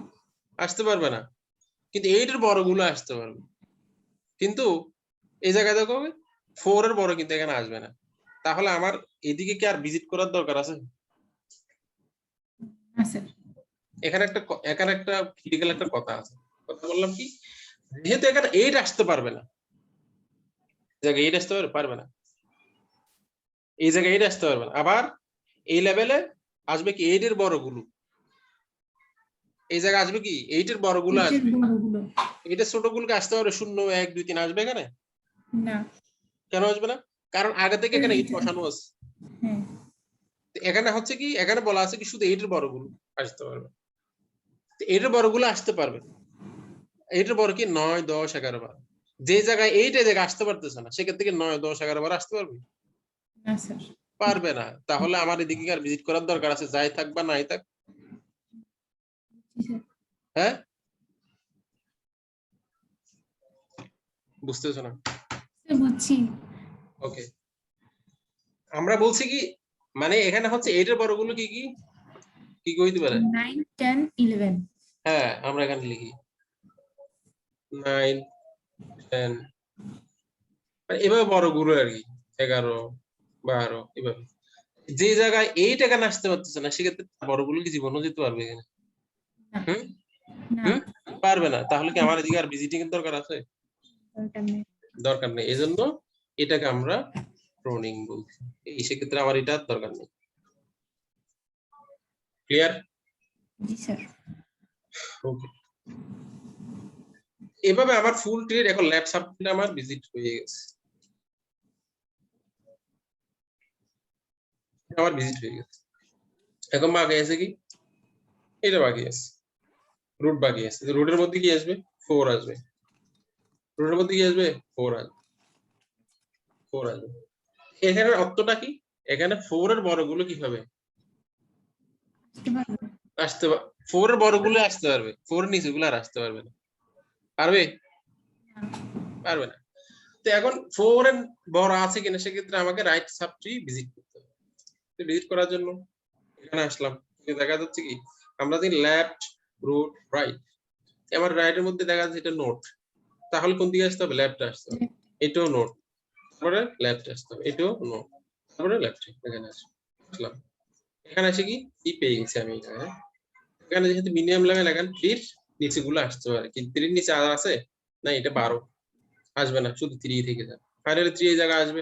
আসতে পারবে না। কিন্তু 8 এর বড়গুলো আসতে পারবে। কিন্তু এই জায়গায় দেখো 4 এর বড় কিন্তু এখানে আসবে না। তাহলে আমার এদিকে কি আর ভিজিট করার দরকার আছে? না স্যার। এখানে একটা ক্রিটিক্যাল একটা কথা আছে। কথা বললাম কি, যেহেতু এখানে 8 আসতে পারবে না, এই জায়গায় 8 আসতে পারবে না, এই জায়গায় 8 আসতে পারবে না। আবার এই লেভেলে আসবে কি 8 এর বড়গুলো, এই জায়গায় আসবে কি 8 এর বড়গুলো 8 এর আসবে। বড়গুলো 8 এর ছোটগুলোকে আসতে পারবে 0, 1, 2, 3 আসবে এখানে? না। কেন আসবে না? কারণ আগে থেকে এখানে 8 বসানো আছে। হ্যাঁ, তো এখানে হচ্ছে কি, এখানে বলা আছে কি শুধু 8 এর বড়গুলো আসতে পারবে। তো 8 এর বড়গুলো আসতে পারবে। 8 এর বড় কি 9, 10, 11, 12। যে জায়গায় 8 এর জায়গায় আসতে পারতেছে না, সেক্ষেত্রে কি 9, 10, 11, 12 আসতে পারবে? না স্যার। পারবে না। তাহলে আমার এদিকে আর ভিজিট করার দরকার আছে, যাই থাক বা নাই থাক? জি স্যার। হ্যাঁ, বুঝতেছো না? স্যার বুঝছি। ওকে, আমরা বলছি কি, মানে এখানে হচ্ছে 8 এর বড়গুলো কি কি কি হইতে পারে? 9 10 11। হ্যাঁ, আমরা এখানে লিখি 9, 10, মানে এভাবে বড়গুলো আর কি, 11, 12 এভাবে। যে জায়গায় 8 এখানে আসতে পারতেছে না, সেক্ষেত্রে বড়গুলো কি জীবনও যেতে পারবে এখানে? না। হুম, না হুম? পারবে না, তাহলে কি আমার এদিকে আর ভিজিটিং এর দরকার আছে? দরকার নেই। দরকার নেই, এজন্য এটাকে আমরা প্রনিং বলছি। এই সেক্ষেত্রে আমার এটা দরকার নেই। ক্লিয়ার? জি স্যার। ওকে, এভাবে আমার ফুল ট্রির এখন ল্যাব সাবফিল্ড আমার ভিজিট হয়ে গেছে, আমার ভিজিট হয়ে গেছে। এখন বাকি আছে কি? এটা বাকি আছে, রুট বাকি আছে। রুটের মধ্যে কি আসবে? 4 আসবে। রুটের মধ্যে কি আসবে? 4 আসবে। 4 আসবে। এখানে অর্থটা কি? এখানে 4 এর বড়গুলো কি হবে? আসতে পারবে? আসতে 4 এর বড়গুলো আসতে পারবে, 4 এর নিচেগুলো আর আসতে পারবে না। পারবে? না। পারবে না। তো এখন 4 এর বড় আছে কিনা সেক্ষেত্রে আমাকে রাইট সাব ট্রি ভিজিট করতে হবে। তো ভিজিট করার জন্য এখানে আসলাম, দেখা যাচ্ছে কি আমরা যদি লেফট রুট রাইট, আমার রাইটের মধ্যে দেখা যাচ্ছে এটা নোট, তাহলে কোন দিকে আসতে হবে? লেফট আসতে হবে। এটাও নোট, তারপরে লেফট আসতে হবে, এটাও নোট, তারপরে লেফট। এখানে আসলাম, এখানে এসে কি পেয়ে গেছি আমি এখানে। এখানে যেহেতু মিনিমাম লেভেল, এখানে 3 নিচে গুলো আসতে পারে, কিন্তু 3 নিচে আর আছে না, এটা 12 আসবে না, শুধু 3 থেকে যাবে। ফাইনালি 3 এই জায়গায় আসবে,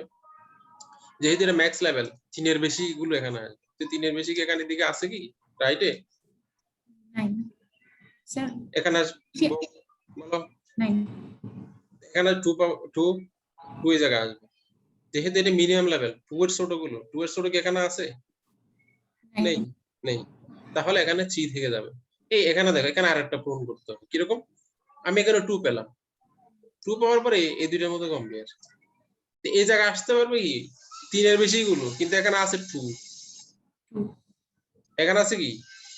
যেহেতু এটা ম্যাক্স লেভেল, 3 এর বেশি গুলো এখানে আসবে। তো 3 এর বেশি কি এখানে দিকে আছে কি রাইটে? নাই স্যার। এখানে বলো, নাই। এখানে 2 এই জায়গায় আসবে, যেহেতু এটা মিনিমাম লেভেল। 2 এর ছোট গুলো, 2 এর ছোট কি এখানে আছে? নেই, নেই। তাহলে এখানে 3 থেকে যাবে। এখানে দেখো, এখানে আরেকটা পূরণ করতে হবে। কিরকম? আমি এখানে 2 পেলাম, 2 পাওয়ার পরে এই দুইটার মধ্যে কম্পেয়ার, এই জায়গায় আসতে পারবে কি 3 এর বেশি গুলো, কিন্তু এখানে আছে 2, এখানে আছে কি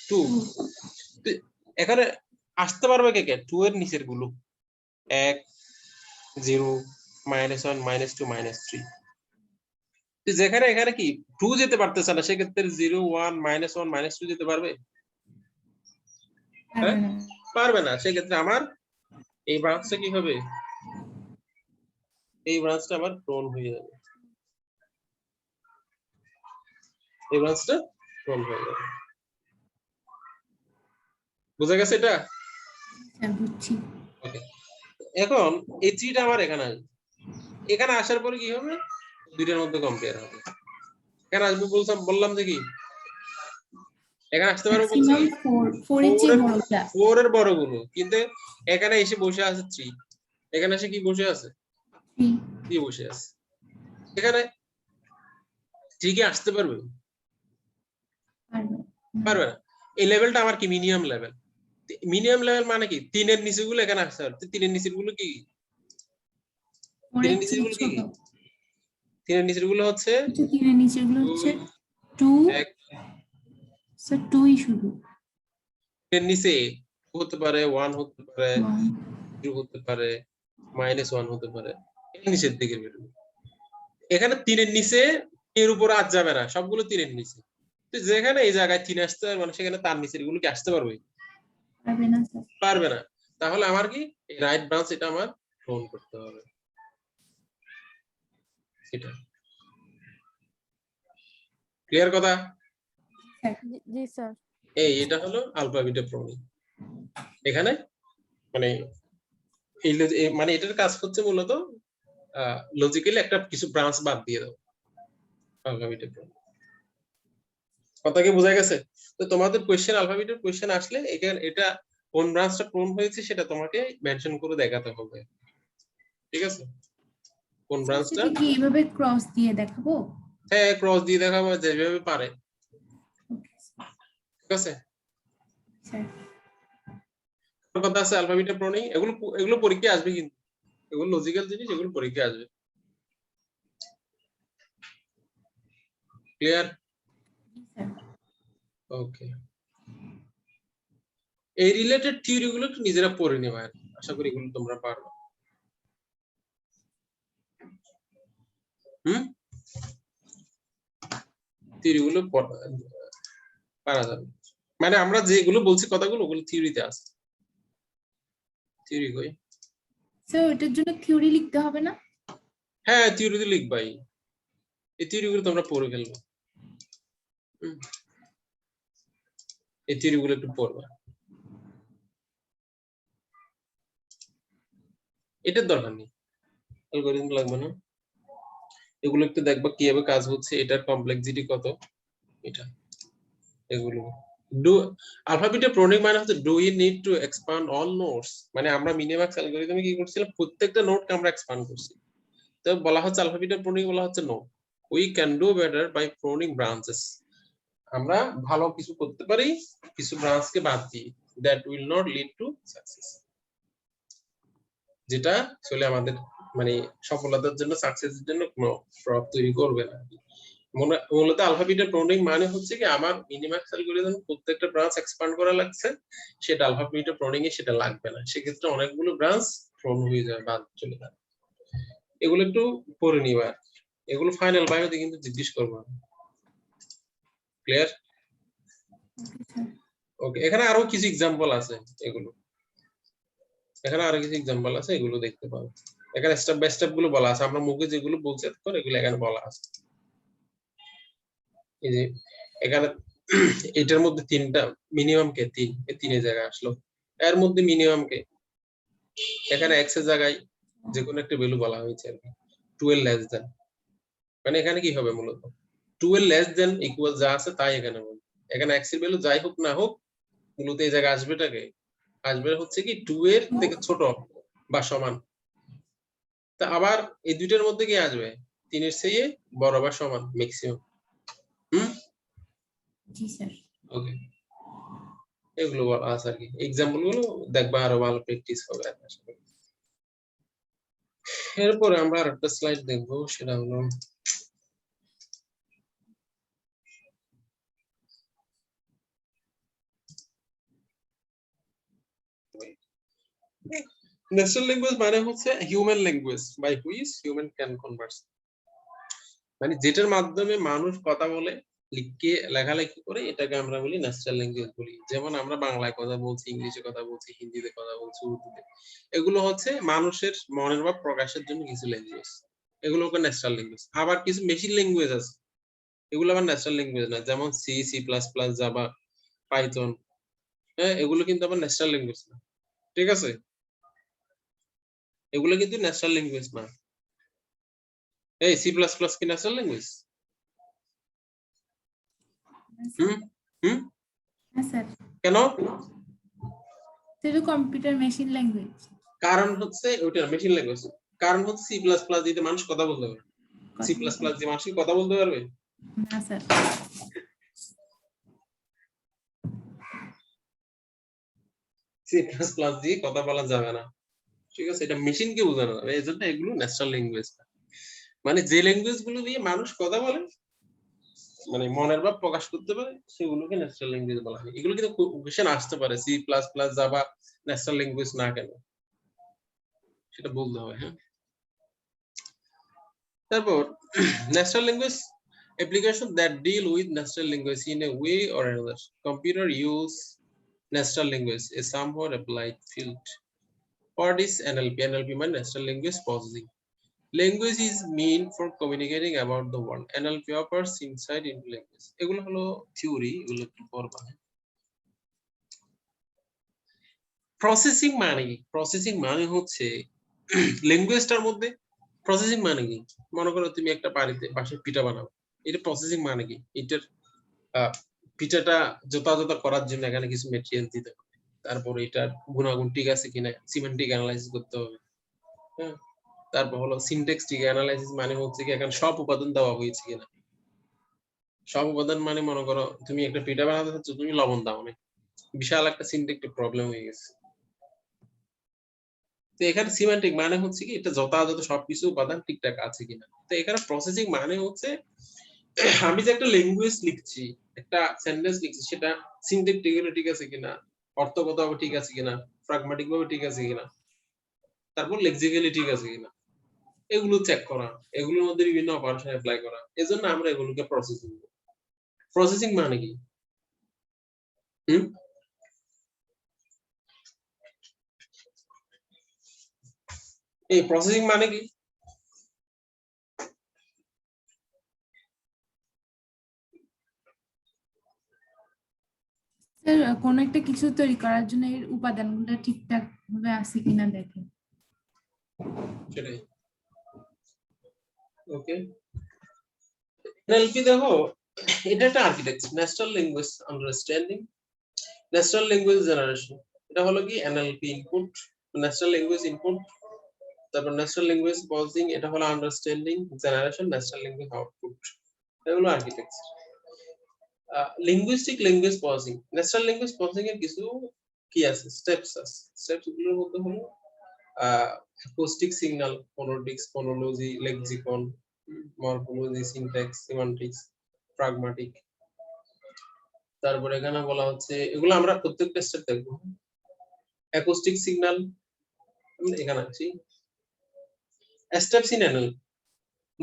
2। এখানে আসতে পারবে কে কে? 2 এর নিচের গুলো, 1 0 -1 -2 -3। যেখানে এখানে কি 2 যেতে পারতেছে না, সেক্ষেত্রে 0 1 -1 -2 যেতে পারবে? হ্যাঁ, পারবে না। পারবে না। সেক্ষেত্রে আমার এই ব্রাঞ্চটা কি হবে? এই ব্রাঞ্চটা আমার প্রোন হয়ে যাবে, এই ব্রাঞ্চটা প্রোন হয়ে যাবে। বুঝা গেছে এটা? স্যার বুঝছি। ওকে, এখন এই ট্রিটা আমার এখানে আসবে, এখানে আসার পরে কি হবে? দুইটার মধ্যে কম্পেয়ার হবে। এখানে আসবে বললাম যে কি এখানে আসতে পারবো বলছি ম্যাক্সিমাম কি 4 এর চেয়ে বড়টা। 4 এর বড়গুলো, কিন্তু এখানে এসে বসে আছে 3, এখানে এসে কি বসে আছে? 3 বসে আছে। এখানে 3 কি আসতে পারবে? পারবে পারবে না। এই লেভেলটা আমার কি মিনিমাম লেভেল। মিনিমাম লেভেল মানে কি 3 এর নিচে গুলো এখানে আসতে পারবে। 3 এর নিচের গুলো কি? 4 3 এর এর নিচের চেয়ে গুলো কি? ছোট। 3 এর নিচের গুলো হচ্ছে 3 এর নিচের গুলো হচ্ছে 2। 1। স্যার 2 ই শুধু। এর নিচে হতে পারে 1 হতে পারে, 1 0 হতে পারে, -1 হতে পারে, এর নিচের দিকে বেরোবে। এখানে 3 এর নিচে এর উপর আজ যাবে না, সবগুলো 3 এর নিচে। তো যেখানে এই জায়গায় 3 আসতে পারবে মানে সেখানে তার নিচের গুলো কি আসতে পারবে? পারবে না স্যার। পারবে না। তাহলে আমার কি এই রাইট ব্রাঞ্চ এটা আমার ফোন করতে হবে, এটা ক্লিয়ার কথা? জি স্যার। এটা হলো আলফা বিটা প্রনিং। এখানে মানে মানে এটার কাজ হচ্ছে মূলত লজিক্যালি একটা কিছু ব্রাঞ্চ বাদ দিয়ে দাও, আলফা বিটা প্রনিং। কথা কি বোঝা গেছে? তো তোমাদের কোশ্চেন, আলফা বিটার কোশ্চেন আসলে এখানে এটা কোন ব্রাঞ্চটা প্রোন হয়েছে সেটা তোমাকে মেনশন করে দেখাতে হবে, ঠিক আছে? কোন ব্রাঞ্চটা? সেটা কি এইভাবে ক্রস দিয়ে দেখাবো? হ্যাঁ, ক্রস দিয়ে দেখাবো যেভাবে পারে, ঠিক আছে? স্যার কথা আছে আলফা বিটা প্রনিং, এগুলো পরীক্ষায় আসবে, কিন্তু এগুলো লজিক্যাল জিনিস, এগুলো পরীক্ষায় আসবে। ক্লিয়ার? স্যার। ওকে, এই রিলেটেড থিওরি গুলো একটু নিজেরা পড়ে নেবে, আশা করি এগুলো তোমরা পারবে। থিওরি গুলো পারা যাবে, মানে আমরা যেগুলো বলছি কথাগুলো ওগুলো থিওরিতে আছে। থিওরি কই? স্যার এটার জন্য থিওরি লিখতে হবে না? হ্যাঁ, থিওরিতে লিখবাই, এই থিওরি গুলো তোমরা পড়ে ফেলবে। এই থিওরি গুলো একটু পড়বা। এটার দরকার নেই, অ্যালগরিদম লাগবে না। এগুলো একটু দেখবা কিভাবে কাজ হচ্ছে, এটার কমপ্লেক্সিটি কত, এটা এগুলো। ডু আলফা বিটা প্রোনিং মানে হচ্ছে do you need to expand all nodes, মানে আমরা মিনিম্যাক্স অ্যালগরিদমে কি করছিলাম, প্রত্যেকটা নোডকে আমরা এক্সপ্যান্ড করছি। তো বলা হচ্ছে আলফা বিটা প্রোনিং বলা হচ্ছে no, we can do better by pruning branches, আমরা ভালো কিছু করতে পারি কিছু ব্রাঞ্চকে বাদ দিয়ে, that will not lead to success, যেটা আসলে আমাদের মানে সফলতার জন্য সাকসেসের জন্য কোনো প্রভাব তৈরি করবে না। মূলত আলফা বিটা প্রোনিং মানে হচ্ছে কি আমার মিনিম্যাক্স অ্যালগরিদম প্রত্যেকটা ব্রাঞ্চ এক্সপ্যান্ড করা লাগছে, সেটা আলফা বিটা প্রোনিং এ সেটা লাগবে না, সেক্ষেত্রে অনেকগুলো ব্রাঞ্চ প্রোন হয়ে যাবে, বাদ চলে যাবে। এগুলো একটু পড়ে নিবা, এগুলো ফাইনাল বায়োতে কিন্তু জিজ্ঞেস করবো। ক্লিয়ার? ওকে, এখানে আরো কিছু এক্সাম্পল আছে, এগুলো এখানে আরো কিছু এক্সাম্পল আছে, এগুলো দেখতে পাবো। এখানে স্টেপ বাই স্টেপ গুলো বলা আছে, আমরা মুখে যেগুলো বলছি এতক্ষণ এগুলো এখানে বলা আছে। এই যে এখানে এটার মধ্যে তিনটা মিনিমাম কে তিন, এই তিনের জায়গায় আসলো, এর মধ্যে মিনিমাম কে এখানে এক্স এর জায়গায় যে কোনো একটা ভ্যালু বলা হয়েছে আর কি, 12 লেস দেন, মানে এখানে কি হবে মূলত 12 লেস দেন ইকুয়াল যা আছে তাই এখানে বলবে, এখানে এক্স এর ভ্যালু যাই হোক না হোক মূলত এই জায়গায় আসবেটাকে আসবে হচ্ছে কি 2 এর থেকে ছোট বা সমান। তা আবার এই দুইটার মধ্যে কি আসবে 3 এর চেয়ে বড় বা সমান ম্যাক্সিমাম। জি স্যার। ওকে, এগুলো বলা আছে আর কি, এক্সাম্পল গুলো দেখবা আরো ভালো প্র্যাকটিস হবে আশা করি। এরপরে আমরা আরেকটা স্লাইড দেখবো, সেটা হলো ন্যাচারাল ল্যাঙ্গুয়েজ মানে হচ্ছে human language by which human can converse, মানে যেটার মাধ্যমে মানুষ কথা বলে লিখে লেখালেখি করে, এটাকে আমরা বলি ন্যাচারাল ল্যাঙ্গুয়েজ বলি। যেমন আমরা বাংলায় কথা বলছি, ইংলিশে কথা বলছি, হিন্দিতে কথা বলছি, উর্দুতে, এগুলো হচ্ছে মানুষের মনের ভাব প্রকাশের জন্য কিছু ল্যাঙ্গুয়েজ, এগুলোকে ন্যাচারাল ল্যাঙ্গুয়েজ। আবার কিছু মেশিন ল্যাঙ্গুয়েজ আছে, এগুলো আবার ন্যাচারাল ল্যাঙ্গুয়েজ না, যেমন C, C plus plus, Java, Python, হ্যাঁ এগুলো কিন্তু আবার ন্যাচারাল ল্যাঙ্গুয়েজ না, ঠিক আছে, এগুলো কিন্তু ন্যাচারাল ল্যাঙ্গুয়েজ না। এই সি প্লাস প্লাস কি ন্যাচারাল ল্যাঙ্গুয়েজ? হুম হুম হ্যাঁ স্যার, কেন? সেটা কম্পিউটার মেশিন ল্যাঙ্গুয়েজ। কারণ হচ্ছে ওইটা মেশিন ল্যাঙ্গুয়েজ, কারণ হচ্ছে সি প্লাস প্লাস দিয়ে মানুষ কথা বলতে পারে, সি প্লাস প্লাস দিয়ে মানুষ কি কথা বলতে পারবে? না স্যার। সি প্লাস প্লাস দিয়ে কথা বলা যাবে না, ঠিক আছে, এটা মেশিনকে বোঝানো যাবে, এই জন্য এগুলো ন্যাচারাল ল্যাঙ্গুয়েজ না। মানে যে ল্যাঙ্গুয়েজ গুলো দিয়ে মানুষ কথা বলে, মানে মনের ভাব প্রকাশ করতে পারে, সেগুলোকে ন্যাচারাল ল্যাঙ্গুয়েজ বলা হয়। এগুলো কিন্তু কোশ্চেন আসতে পারে, C plus plus, Java natural language না কেন, সেটা বলতে হবে। হ্যাঁ, তারপর natural language application that deal with natural language in a way or another. Computer use natural language is somewhat applied field. What is NLP? NLP means natural language processing. Language is meant for communicating about the world. NLP offers insight into language. এগুলো হলো theory, এগুলো একটু পড়বা। Processing মানে কি? Processing মানে হচ্ছে ল্যাঙ্গুয়েজটার মধ্যে প্রসেসিং মানে কি? মনে করো তুমি একটা বাসায় পিঠা বানাও, এটা প্রসেসিং মানে কি? এটার পিঠাটা যথাযথ করার জন্য এখানে কিছু মেটেরিয়াল দিতে হবে, তারপর এটার গুণাগুণ ঠিক আছে কিনা সিমেন্টিক অ্যানালাইসিস করতে হবে। হ্যাঁ, তারপর হলো সিনট্যাক্সটিক অ্যানালাইসিস, মানে হচ্ছে কি এখানে সব উপাদান দেওয়া হয়েছে কিনা। সব উপাদান মানে মনে করো তুমি একটা পিঠা বানাতে চাচ্ছ, তুমি লবণ দাও না, বিশাল একটা সিনট্যাক্টিক প্রবলেম হয়ে গেছে। তো এখানে সিমেন্টিক মানে হচ্ছে কি এটা যথাযথ সবকিছু উপাদান ঠিকঠাক আছে কিনা। তো এখানে প্রসেসিং মানে হচ্ছে আমি যে একটা ল্যাঙ্গুয়েজ লিখছি, একটা সেন্টেন্স লিখছি, সেটা সিনট্যাক্টিক্যালি ঠিক আছে কিনা, অর্থগতভাবে ঠিক আছে কিনা, প্র্যাগম্যাটিক ভাবে ঠিক আছে কিনা, তারপর লেক্সিক্যালি ঠিক আছে কিনা, এগুলো চেক করা, এগুলোর মধ্যে বিভিন্ন অপারেশন অ্যাপ্লাই করা, এজন্য আমরা এগুলোকে প্রসেসিং বলি। প্রসেসিং মানে কি? এই প্রসেসিং মানে কি? স্যার, কোন একটা কিছু তৈরি করার জন্য এর উপাদানগুলো ঠিকঠাক ভাবে আছে কিনা দেখেন। সেটাই। ওকে, এনএলপি দেখো এটা একটা architecture, natural language understanding, natural language generation. এটা হলো কি NLP input, natural language input, তারপর ন্যাচারাল ল্যাঙ্গুয়েজ প্রসেসিং, এটা হলো understanding generation, natural language output, এগুলো architecture. Linguistic language processing, natural language processing এর কিছু কি আছে, স্টেপস আছে। স্টেপস গুলোর মধ্যে হলো acoustic signal, phonetics, phonology, lexicon, morphology, syntax, semantics, pragmatic. তারপরে এখানে বলা হচ্ছে, এগুলো আমরা প্রত্যেকটা স্টেপ দেখবো। অ্যাকোস্টিক সিগন্যাল এখানে আছে, স্টেপস ইন এনএল,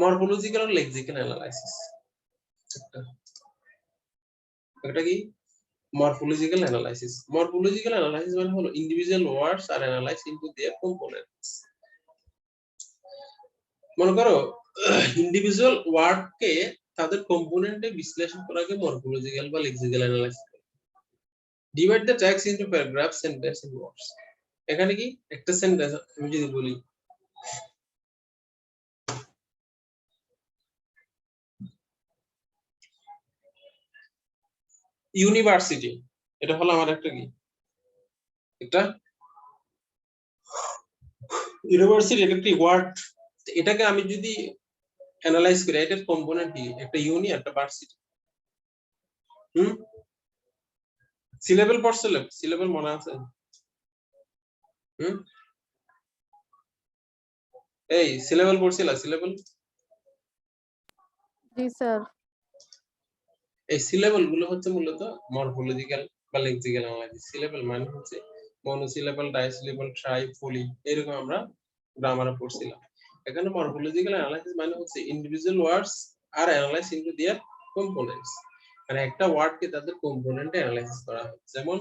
মরফোলজিক্যাল আর লেক্সিক্যাল অ্যানালাইসিস। এটা কি মরফোলজিক্যাল অ্যানালাইসিস? মরফোলজিক্যাল অ্যানালাইসিস মানে হলো individual words are analyzed into their components. মনে করো ইন্ডিভিজুয়াল ওয়ার্ড কে তাদের কম্পোনেন্টে বিশ্লেষণ করাকে মরফোলজিক্যাল বা lexical analysis. Divide the text into paragraph, sentence and words. এখানে কি একটা সেন্টেন্স আমি যদি বলি ইউনিভার্সিটি, এটা হলো আমার একটা কি, একটা ইউনিভার্সিটি, এটা একটি ওয়ার্ড। এটাকে আমি যদি অ্যানালাইজ করি, এটার কম্পোনেন্ট কি, একটা ইউনি, একটা ভার্সিটি। সিলেবল পড়ছিলে? সিলেবল মনে আছে? এই সিলেবল পড়ছিলা? সিলেবল, জি স্যার। এই সিলেবল গুলো হচ্ছে মূলত মরফোলজিক্যাল বা লেক্সিক্যাল অ্যানালাইসিস। সিলেবল মানে হচ্ছে মনোসিলেবল, ডাইসিলেবল, ট্রাই, পলি, এরকম আমরা গ্রামারে পড়ছিলাম। এখানে মরফোলজিক্যাল অ্যানালাইসিস মানে হচ্ছে individual words are analyze into their components, মানে একটা ওয়ার্ড কে তাদের কম্পোনেন্টে অ্যানালাইসিস করা হয়। যেমন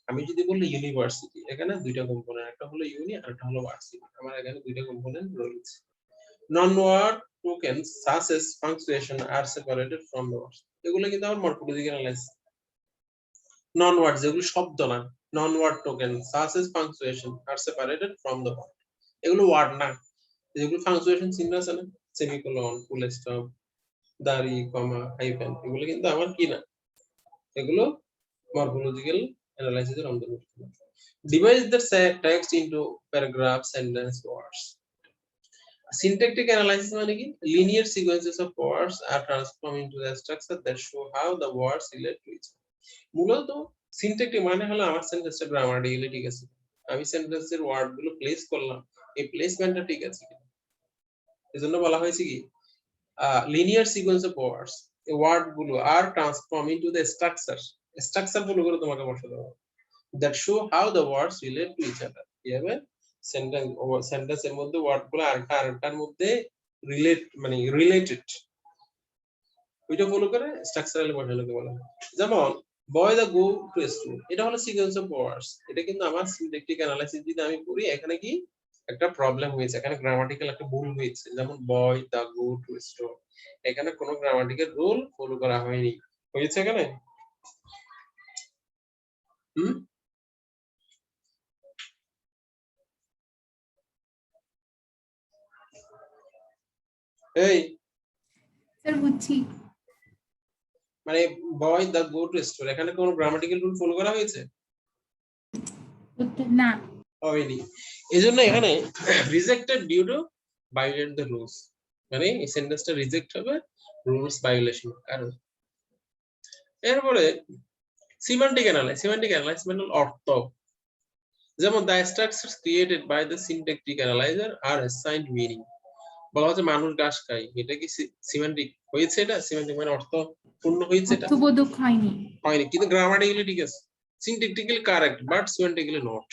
আমি যদি বলি ইউনিভার্সিটি, এখানে দুইটা কম্পোনেন্ট, একটা হলো ইউনি আর একটা হলো ভার্সিটি। আমার এখানে দুইটা কম্পোনেন্ট রয়েছে। Non-word tokens such as punctuation are separated from the words. এগুলো কিন্তু আমার মরফোলজিক্যাল অ্যানালাইসিস। নন ওয়ার্ড যেগুলো শব্দ না, non word token such as punctuation are separated from the word. এগুলো ওয়ার্ড না, যেগুলো পাংচুয়েশন চিহ্ন আছে না, সেমিকোলন, ফুল স্টপ, দাঁড়ি, কমা, হাইফেন, এগুলো কিন্তু আমার কি না, এগুলো মরফোলজিক্যাল অ্যানালাইসিসের অন্তর্ভুক্ত। Divide the text into paragraph, sentence, words. Syntactic analysis মানে কি, linear sequences of words are transformed into a structure that show how the words relate to each other. মূলত syntactic মানে হলো আমার সেন্টেন্সটা গ্রামাটিক্যালি ঠিক আছে, আমি সেন্টেন্সের ওয়ার্ড গুলো প্লেস করলাম, এই প্লেসমেন্টটা ঠিক আছে কিনা, এজন্য বলা হয়েছে কি linear sequence of words, এই ওয়ার্ড গুলো আর ট্রান্সফর্ম ইনটু দ্য স্ট্রাকচার গুলো করে তোমাকে বসাতে হবে, that show how the words relate to each other. কিভাবে সেন্টেন্সের মধ্যে ওয়ার্ড গুলো আরেকটার মধ্যে রিলেট, মানে রিলেটেড, ওইটা ফলো করে স্ট্রাকচারালি বসানোকে বলা হয়। যেমন বয় দা গো টু স্কুল, এটা হলো সিকোয়েন্স অফ ওয়ার্ডস। এটা কিন্তু আমার সিনট্যাকটিক অ্যানালাইসিস যদি আমি করি, এখানে কি একটা প্রবলেম হয়েছে, এখানে গ্রামাটিক্যাল একটা ভুল হয়েছে। যেমন বয় দা গো টু স্টোর, এখানে কোনো গ্রামাটিক্যাল রুল ফলো করা হয়নি, হয়েছে এখানে। এই স্যার বুঝছি। মানে বয় দা গো টু স্টোর, এখানে কোনো গ্রামাটিক্যাল রুল ফলো করা হয়েছে না, হয়নি। এজন্য এখানে rejected due to violate the rules, মানে এই সেন্টেন্সটা রিজেক্ট হবে রুলস ভায়োলেশন কারণ। এরপরে সিমান্টিক অ্যানালাইসিস মানে অর্থ। যেমন the structures created by the syntactic analyzer are assigned meaning. বলা হচ্ছে মানুষ ঘাস খায়, এটা কি সিমান্টিক হয়েছে? এটা সিমান্টিক মানে অর্থ পূর্ণ হয়েছে, এটা অর্থবোধক হয়নি। হয়নি, কিন্তু গ্রামাটিক্যালি ঠিক আছে, syntactically correct but semantically not.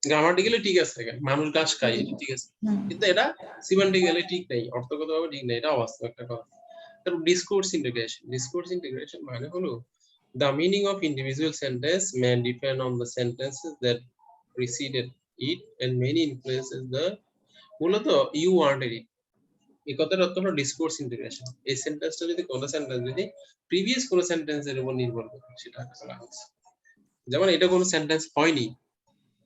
Grammatically ঠিক আছে, মানুষ ঘাস খায় এটা ঠিক আছে, কিন্তু এটা সিমান্টিক্যালি ঠিক নাই, অর্থগতভাবে ঠিক নাই, এটা অবাস্তব একটা কথা। তারপর ডিসকোর্স ইন্টিগ্রেশন মানে হলো the meaning of individual sentence may depend on the sentences that preceded it and many influences the, মূলত you wanted it, এই কথার অর্থ হলো ডিসকোর্স ইন্টিগ্রেশন। এই সেন্টেন্সটা যদি কোন সেন্টেন্স যদি প্রিভিয়াস কোন সেন্টেন্সের উপর নির্ভর করে সেটা বলা হচ্ছে। যেমন এটা কোন সেন্টেন্স হয়নি,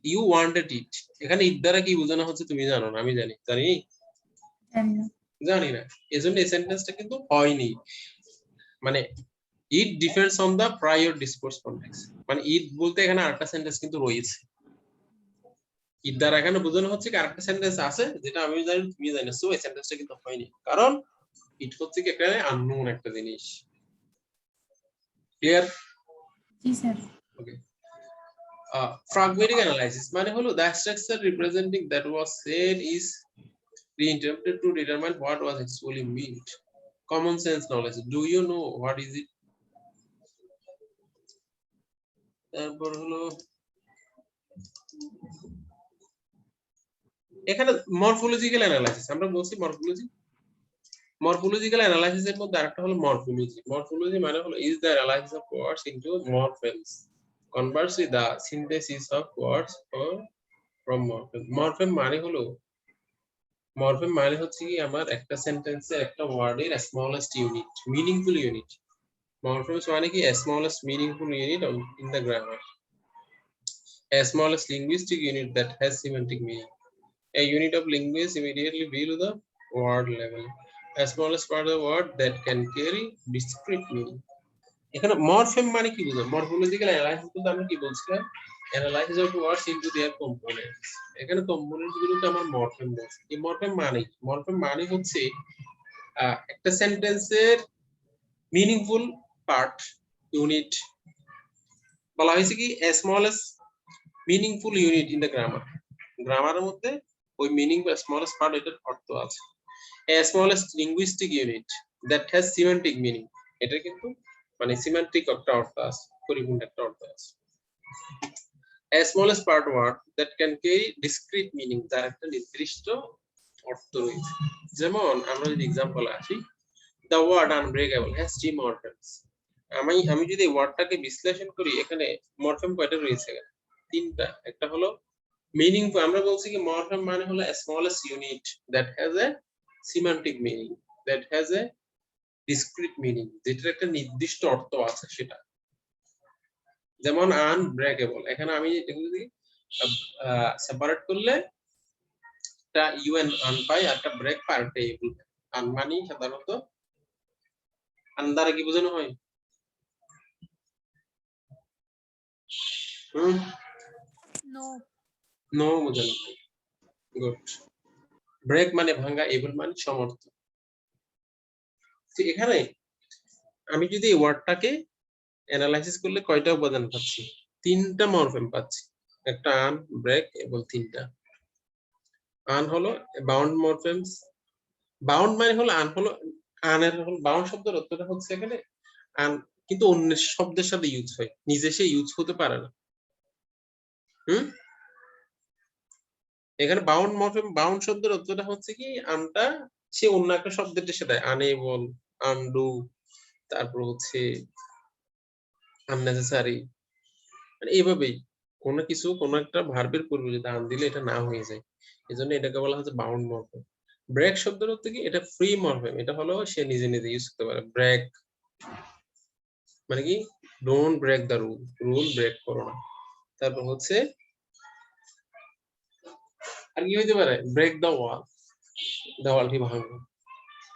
ইউ ওয়ান্টেড ইট, এখানে ইট দ্বারা কি বোঝানো হচ্ছে তুমি জানো না, আমি জানি, জানি না। জানি না, এজন্য এই সেন্টেন্সটা কিন্তু হয়নি। মানে it depends on the prior discourse context, মানে ইট বলতে এখানে আরেকটা সেন্টেন্স কিন্তু রয়েছে, ইট দ্বারা এখানে বোঝানো হচ্ছে কি আরেকটা সেন্টেন্স আছে যেটা আমি জানি তুমি জানি না, সো এই সেন্টেন্সটা কিন্তু হয়নি, কারণ ইট হচ্ছে কি এখানে আননোন একটা জিনিস। ক্লিয়ার? জি স্যার। ওকে। Pragmatic analysis মানে হলো the structure representing that was said is reinterpreted to determine what was actually meant. Common sense knowledge, do you know what is it? তারপর হলো এখানে মরফোলজিক্যাল অ্যানালাইসিস, আমরা বলছি মরফোলজিক্যাল অ্যানালাইসিস এর মধ্যে আরেকটা হলো মরফোলজি মানে হলো is the analysis of words into morphemes, conversely the synthesis of words from morpheme মানে হচ্ছে কি আমার একটা সেন্টেন্সের একটা ওয়ার্ডের স্মলেস্ট ইউনিট, মিনিংফুল ইউনিট। মরফেমস মানে কি smallest meaningful unit in the grammar, a smallest linguistic unit that has semantic meaning. A unit of linguists immediately below the word level. A smallest part of the word that can carry discrete meaning. এখানে মরফেম মানে কি বুঝো? Morphological analysis কিন্তু আমি কি বলছিলাম? Analysis of words into their components. এখানে components গুলোকে আমার মরফেম বলছি। এই মরফেম মানে হচ্ছে একটা সেন্টেন্সের মিনিংফুল পার্ট ইউনিট বলা হয়েছে কি smallest meaningful unit in the গ্রামারের মধ্যে ওই মিনিং বা স্মলেস্ট পার্ট এটার অর্থ আছে। a smallest linguistic unit that has semantic meaning, এটা কিন্তু মানে সিম্যান্টিক একটা অর্থ আছে, পরিপূর্ণ একটা অর্থ আছে। a smallest part word that can carry discrete meaning, যার একটা নির্দিষ্ট অর্থ রয়েছে। যেমন আমরা যদি एग्जांपल আসি, the word unbreakable has three morphemes. আমি যদি ওয়ার্ডটাকে বিশ্লেষণ করি, এখানে মরফেম কয়টা রয়েছে? তিনটা। একটা হলো মিনিংফুল, আমরা বলছি কি মরফেম মানে হলো smallest unit that has a semantic meaning, that has a discrete meaning, যেটার একটা নির্দিষ্ট অর্থ আছে সেটা। যেমন unbreakable, এখানে আমি যদি সেপারেট করলে একটা un আন পাই আর একটা ব্রেক পার্টেবল। আন মানে সাধারণত আন দ্বারা কি বোঝানো হয়? নো বোঝানো হয়। গুড। ব্রেক মানে ভাঙা, এবল মানে সমর্থ। এখানে আমি যদি এই ওয়ার্ডটাকে অ্যানালাইসিস করলে কয়টা উপাদান পাচ্ছি? তিনটা মরফেম পাচ্ছি, একটা আন, ব্রেক এবং তিনটা। আন হলো বাউন্ড মরফেমস। বাউন্ড মানে হলো আন হলো আনের হলো বাউন্ড শব্দের অর্থটা হচ্ছে এখানে আন কিন্তু অন্য শব্দের সাথে ইউজ হয়, নিজে সে ইউজ হতে পারে না। এখানে বাউন্ড মরফেম, বাউন্ড শব্দের অর্থটা হচ্ছে কি আনটা সে অন্য একটা শব্দের সাথে, আনএবল, আনডু, তারপর হচ্ছে আননেসেসারি, মানে এইভাবেই কোন কিছু কোন একটা ভার্বের পূর্বে যদি আন দিলে এটা না হয়ে যায়, এজন্য এটাকে বলা হচ্ছে বাউন্ড মরফেম। ব্রেক শব্দের অর্থ কি এটা ফ্রি মরফেম, এটা হলো সে নিজে নিজে ইউজ করতে পারে। ব্রেক মানে কি don't break the rule break করো না। তারপর হচ্ছে আর কি হইতে পারে? ব্রেক দা ওয়াল, দেওয়ালটি ভাঙো।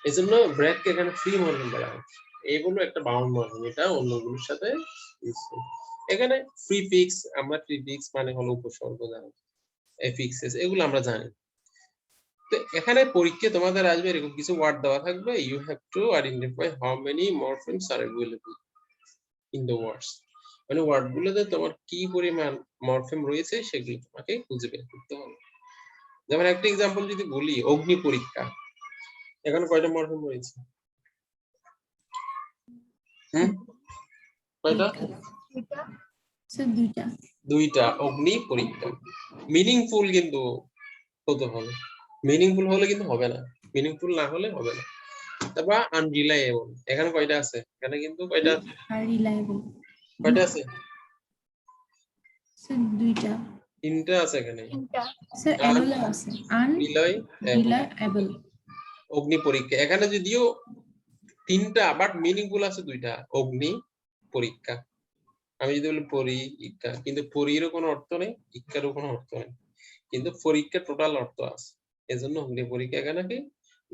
এজন্য ব্রেক কে এখানে ফ্রি মরফেম বলা হয়। এই হলো একটা বাউন্ড মরফেম, এটা অন্যগুলোর সাথে ইউজ করে। এখানে প্রিফিক্স, আমরা প্রিফিক্স মানে হলো উপসর্গ জানি, এফিক্সেস এগুলো আমরা জানি। তো এখানে পরীক্ষায় তোমাদের আসবে এরকম কিছু ওয়ার্ড দেওয়া থাকবে, you have to identify how many morphemes are available in the words, মানে ওয়ার্ডগুলোতে তোমার কি পরিমাণ মরফেম রয়েছে সেগুলো তোমাকে খুঁজে বের করতে হবে। যেমন একটা एग्जांपल যদি বলি, অগ্নি পরীক্ষা, এখানে কয়টা মরফেম রয়েছে? কয়টা? দুইটা। অগ্নি পরীক্ষা মিনিংফুল কিন্তু হতে হবে, মিনিংফুল হলে কিন্তু হবে না, মিনিংফুল না হলে হবে না। তারপর আনরিলায়েবল, এখানে কয়টা আছে? এখানে কিন্তু কয়টা আছে? রিলায়েবল কয়টা আছে? স্যার দুইটা। তিনটা আছে এখানে। স্যার এবল আছে, আনরিলায়েবল। অগ্নি পরীক্ষা এখানে যদিও তিনটা, বাট মিনিংফুল আছে দুইটা, অগ্নি পরীক্ষা। আমি যদি বলি পরী ইক্কা, কিন্তু পরীরও কোনো অর্থ নেই, ইক্কারও কোনো অর্থ নেই, কিন্তু পরীক্ষা টোটাল অর্থ আছে। এজন্য পরীক্ষা এখানে কি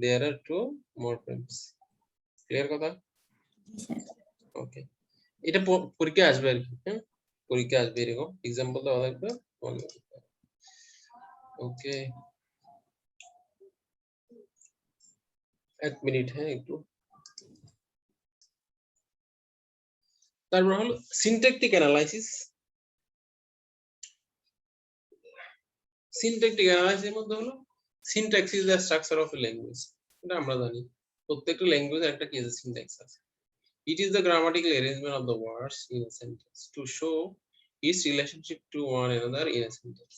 দেয়ার আর টু মরফেমস। ক্লিয়ার কথা? জি স্যার। ওকে, এটা পরীক্ষা আসবে আর কি। হ্যাঁ, পরীক্ষা আসবে এরকম এক্সাম্পল দেওয়া থাকবে। ওকে, এক মিনিট, হ্যাঁ একটু। তারপর হলো সিনট্যাকটিক অ্যানালাইসিস। সিনট্যাকটিক অ্যানালাইসিসের মধ্যে হলো syntax is the structure of a language. এটা আমরা জানি প্রত্যেকটা ল্যাঙ্গুয়েজের একটা কি আছে, সিনট্যাক্স আছে। It is the grammatical arrangement of the words in a sentence to show its relationship to one another in a sentence.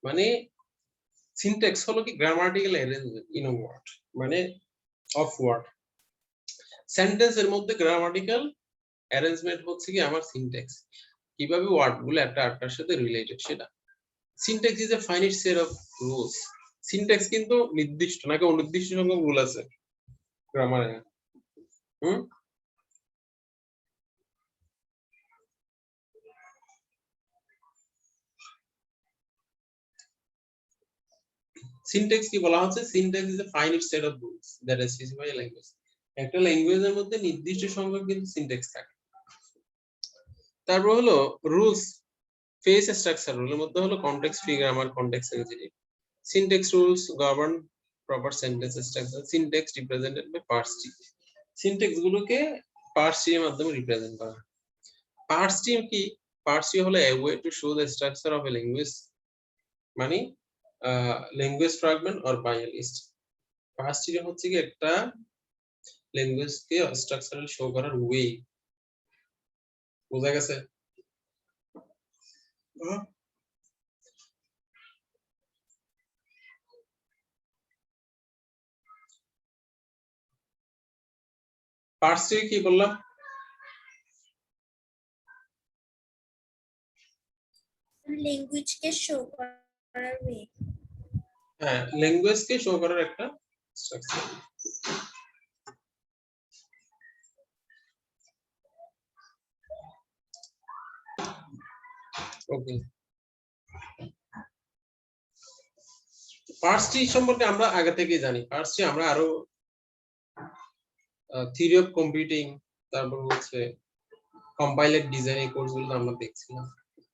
মানে সিনট্যাক্স হলো কি grammatical arrangement in a word, মানে অফ ওয়ার্ড। সেন্টেন্সের মধ্যে গ্রামাটিক্যাল অ্যারেঞ্জমেন্ট হচ্ছে কি আমার সিনট্যাক্স, কিভাবে ওয়ার্ড গুলো একটা আরেকটার সাথে রিলেটেড সেটা। Syntax is a finite set of rules. Syntax কিন্তু নির্দিষ্ট নাকি অনির্দিষ্ট সংখ্যক রুল আছে গ্রামারে। সিনট্যাক্স কি বলা হচ্ছে? Syntax is a finite set of rules that is specified in language. একটা ল্যাঙ্গুয়েজের মধ্যে নির্দিষ্ট সংখ্যক কিন্তু সিনট্যাক্স থাকে। তারপর হলো রুলস ফেস স্ট্রাকচার। রুলের মধ্যে হলো context free grammar, context sensitive. Syntax rules govern proper sentence structure. Syntax represented by parse tree. Syntax গুলোকে পার্স ট্রি এর মাধ্যমে রিপ্রেজেন্ট করা হয়। পার্স ট্রি কি? পার্স ট্রি হলো a way to show the structure of a language, মানে language fragment or by a list. Parse tree হচ্ছে কি একটা ল্যাঙ্গুয়েজকে স্ট্রাকচারাল শো করার ওয়ে। বোঝা গেছে? পার্স ট্রি কি বললাম? ল্যাঙ্গুয়েজকে শো করার ওয়ে। হ্যাঁ, ল্যাঙ্গুয়েজকে শো করার একটা স্ট্রাকচার। ওকে, পার্স ট্রি সম্পর্কে আমরা আগে থেকেই জানি। পার্স ট্রি আমরা আরো থিওরি অফ কম্পিউটিং, তারপর হচ্ছে কম্পাইলার ডিজাইন, এই কোর্সগুলো আমরা দেখছিলাম,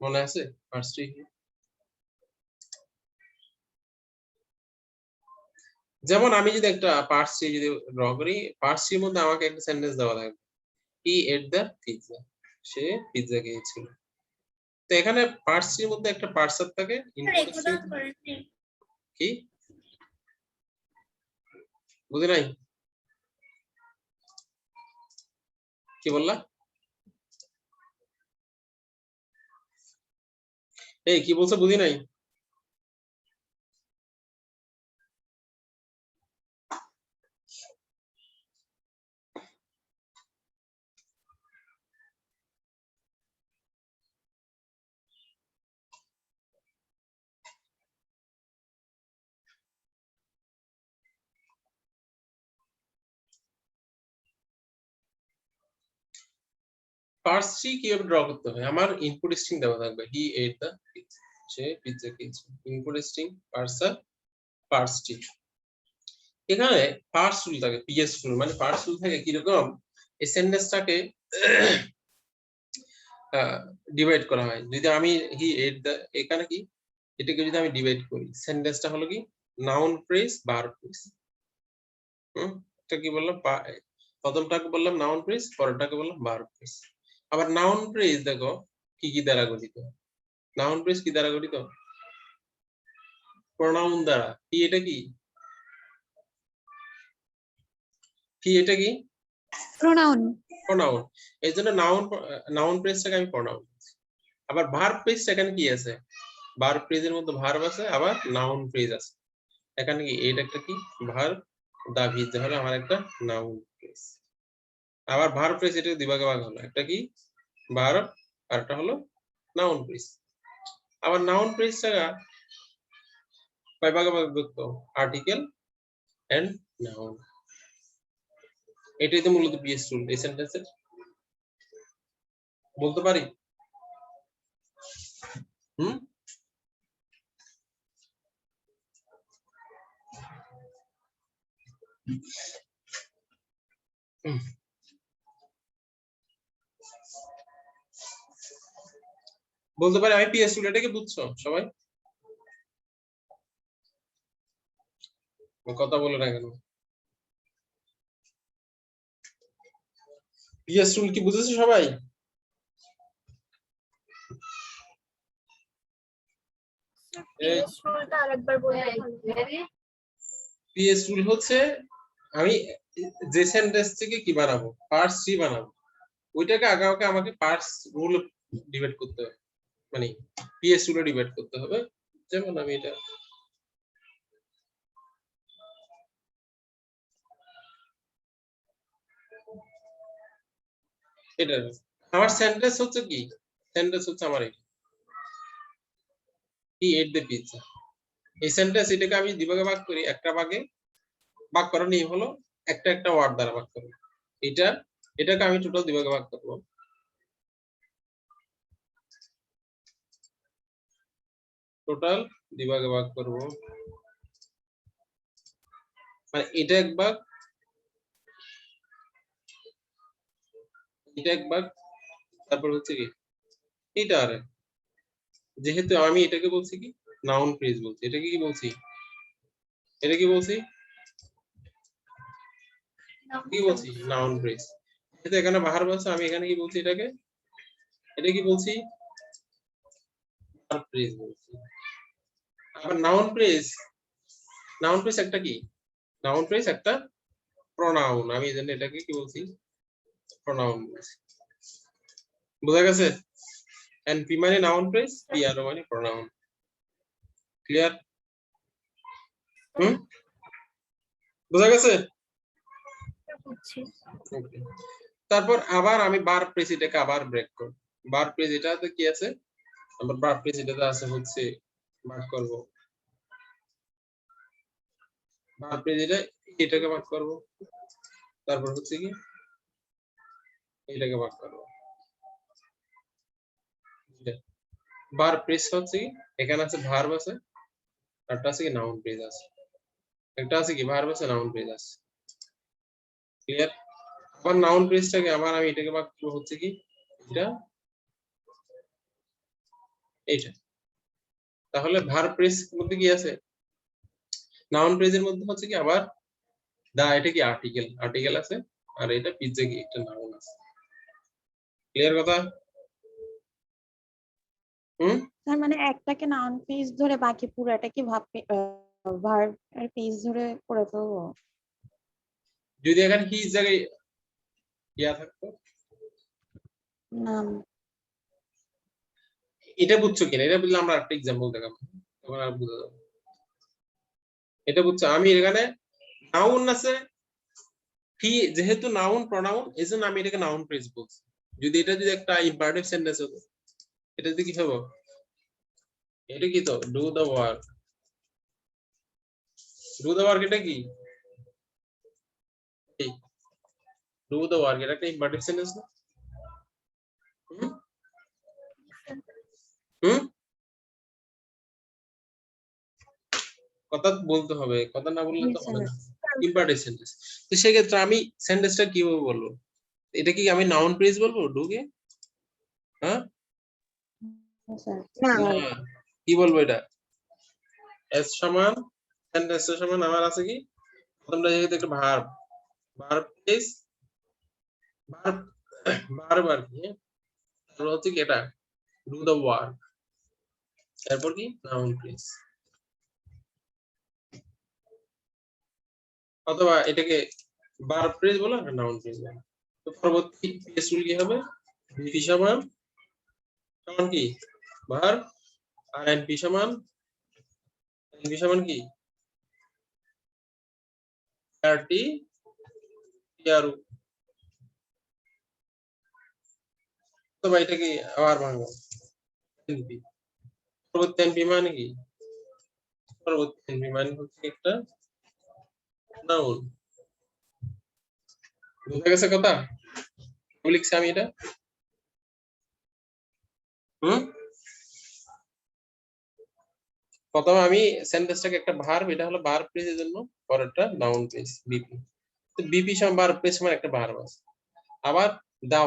মনে আছে পার্স ট্রি? যেমন আমি যদি একটা পার্স ট্রি যদি ড্র করি, পার্স ট্রির মধ্যে আমাকে একটা সেন্টেন্স দেওয়া থাকবে, হি এট দ্য পিৎজা, সে পিৎজা খেয়েছিল। তো এখানে পার্স ট্রির মধ্যে একটা পার্সার থাকে, কি বুঝি নাই? কি বললা? এই কি বলছো বুঝি নাই? পার্স ট্রি কিভাবে ড্র করতে হয়? আমার ইনপুট স্ট্রিং দেওয়া থাকবে, হি এট দ্য পিৎজা, সে পিৎজা খেয়েছে। Input string parser, parse tree. এখানে পার্স রুল থাকে, পিএস রুল, মানে পার্স রুল থাকে কিরকম, এই সেন্টেন্সটাকে ডিভাইড করা হয়। যদি আমি হি এট দ্য, এখানে কি এটাকে যদি আমি ডিভাইড করি, সেন্টেন্সটা হলো কি নাউন ফ্রেজ ভার্ব ফ্রেজ। এটা কি বললাম, প্রথমটাকে বললাম নাউন ফ্রেজ, পরেরটাকে বললাম ভার্ব ফ্রেজ। আবার নাউন ফ্রেজ দেখো কি কি দ্বারা গঠিত। নাউন ফ্রেজ কি দ্বারা গঠিত? প্রোনাউন দ্বারা। কি এটা কি? কি এটা কি? প্রোনাউন। প্রোনাউন। এই জন্য নাউন ফ্রেজটাকে আমি প্রোনাউন। আবার ভার্ব ফ্রেজ এখানে কি আছে? ভার্ব ফ্রেজের মধ্যে ভার্ব আছে, আবার নাউন ফ্রেজ আছে। এখানে কি এটা একটা কি ভার্ব, দা ভিজা হলো আমার একটা নাউন ফ্রেজ। আবার ভার্ব ফ্রেজ এটা দুই ভাগে ভাগ হলো, একটা কি ভার্ব আর একটা হলো নাউন ফ্রেজ। আবার নাউন ফ্রেজটা কয় ভাগে বিভক্ত? Article and noun. এটাই তো মূলত পিএস রুল এই সেন্টেন্সের। বলতে পারি হুম বলতে পারি আমি পিএস টুল, এটাকে বুঝছো সবাই? কথা বলে না কেন? পিএস টুল কি বুঝেছো সবাই? পিএস টুল হচ্ছে আমি যে সেন্টেন্স থেকে কি বানাবো, পার্টস ট্রি বানাবো, ওইটাকে আগে আমাকে পার্টস রুল ডিভাইড করতে হবে, মানে পিএস টুলে ডিভাইড করতে হবে। যেমন আমি এটা এটা আমার সেন্টেন্স হচ্ছে কি, সেন্টেন্স হচ্ছে আমার হি এট দ্য পিৎজা। এই সেন্টেন্স এটাকে আমি দুই ভাগে ভাগ করি, একটা ভাগে ভাগ করার নিয়ম হলো একটা একটা ওয়ার্ড দ্বারা ভাগ করব। এটাকে আমি টোটাল দুই ভাগে ভাগ করব। টোটাল দুই ভাগে ভাগ করব, মানে এটা এক ভাগ, এটা এক ভাগ, তারপর হচ্ছে কি এটা আর এক। যেহেতু আমি এটাকে বলছি কি নাউন ফ্রেজ বলছি, এটাকে কি বলছি, এটা কি বলছি, কি বলছি নাউন ফ্রেজ। যেহেতু এখানে ভার্ব আছে, আমি এখানে কি বলছি এটাকে, এটা কি বলছি ভার্ব ফ্রেজ বলছি। আবার নাউন ফ্রেজ, নাউন ফ্রেজ একটা কি, নাউন ফ্রেজ একটা প্রোনাউন, আমি এজন্য এটাকে কি বলছি প্রোনাউন বলছি। বোঝা গেছে? এন্ড পি মানে নাউন ফ্রেজ, পি আর মানে প্রোনাউন। ক্লিয়ার? বোঝা গেছে? Okay. তারপর আবার আমি বার প্রেস এটাকে আবার ব্রেক করব। বার প্রেস এটাতে কি আছে, আমার বার প্রেস এটাতে আছে হচ্ছে ভাগ করব, বার প্রেস এটাকে ভাগ করব, তারপর হচ্ছে কি এটাকে ভাগ করব। বার প্রেস হচ্ছে কি এখানে আছে ভার্ব আছে, একটা আছে কি নাউন ফ্রেজ আছে, একটা আছে কি ভার্ব আছে নাউন ফ্রেজ আছে। ক্লিয়ার? আবার নাউন ফ্রেজটাকে আবার আমি এটাকে ভাগ করব হচ্ছে কি এটা এইটা। তাহলে ভার্ব প্রেস মধ্যে কি আছে, নাউন ফ্রেজের মধ্যে হচ্ছে কি আবার দা, এটা কি আর্টিকেল, আর্টিকেল আছে, আর এটা পিজ্জা কি একটা নাউন আছে। ক্লিয়ার কথা? তার মানে একটাকে নাউন ফ্রেজ ধরে বাকি পুরোটা কি ভার্ব এর ফ্রেজ ধরে করে ফেলবো? যদি এখানে হিজ জায়গায় ইয়া থাকতো, নাম। এটা বুঝছো কিনা, এটা বুঝলে আমরা একটা এক্সাম্পল দেখাবো, তখন আর বুঝা যাবে। এটা বুঝছো, আমি এখানে নাউন আছে, হি যেহেতু নাউন প্রোনাউন, এজন্য আমি এটাকে নাউন ফ্রেজ বলছি। যদি এটা যদি একটা ইম্পারেটিভ সেন্টেন্স হতো, এটা যদি কি হবে, এটা কি তো do the work, do the work এটা কি ডু দ্য ওয়ার্ক, এটা একটা ইম্পারেটিভ সেন্টেন্স না? হুম কথা বলতে হবে, কথা না বললে তো হবে না। ইম্পারেটিভ সেন্টেন্স, তো সেক্ষেত্রে আমি সেন্টেন্সটা কিভাবে বলবো, এটা কি আমি নাউন ফ্রেজ বলবো ডুকে? হ্যাঁ না, না, কি বলবো এটা এস সমান, সেন্টেন্স সমান আমার আছে কি প্রথমটা যেহেতু একটা verb, verb place verb, verb আর কি, তারপর হচ্ছে কি এটা ডু দ্য ওয়ার্ক, তারপর কি নাউন প্লেস, অথবা এটাকে ভার্ব প্লেস বলো আর নাউন প্লেস বলো। তো পরবর্তী প্লেস রুল কি হবে, ভিপি সমান সমান কি ভার্ব, আর এনপি সমান কি আরটি টিআরউ। তো ভাই এটাকে আবার ভাঙবো, এনপি পরবর্তী এনপি মানে কি, পরবর্তী এনপি মানে হচ্ছে একটা নাউন। বুঝা গেছে কথা? লিখছি আমি এটা। প্রথমে আমি সেন্টেন্সটাকে একটা ভার্ব, এটা হলো ভার্ব ফ্রেজের জন্য, পরেরটা নাউন ফ্রেজ বিপি। তো বিপি সমান ভার্ব ফ্রেজ সমান একটা ভার্ব আছে। আবার দা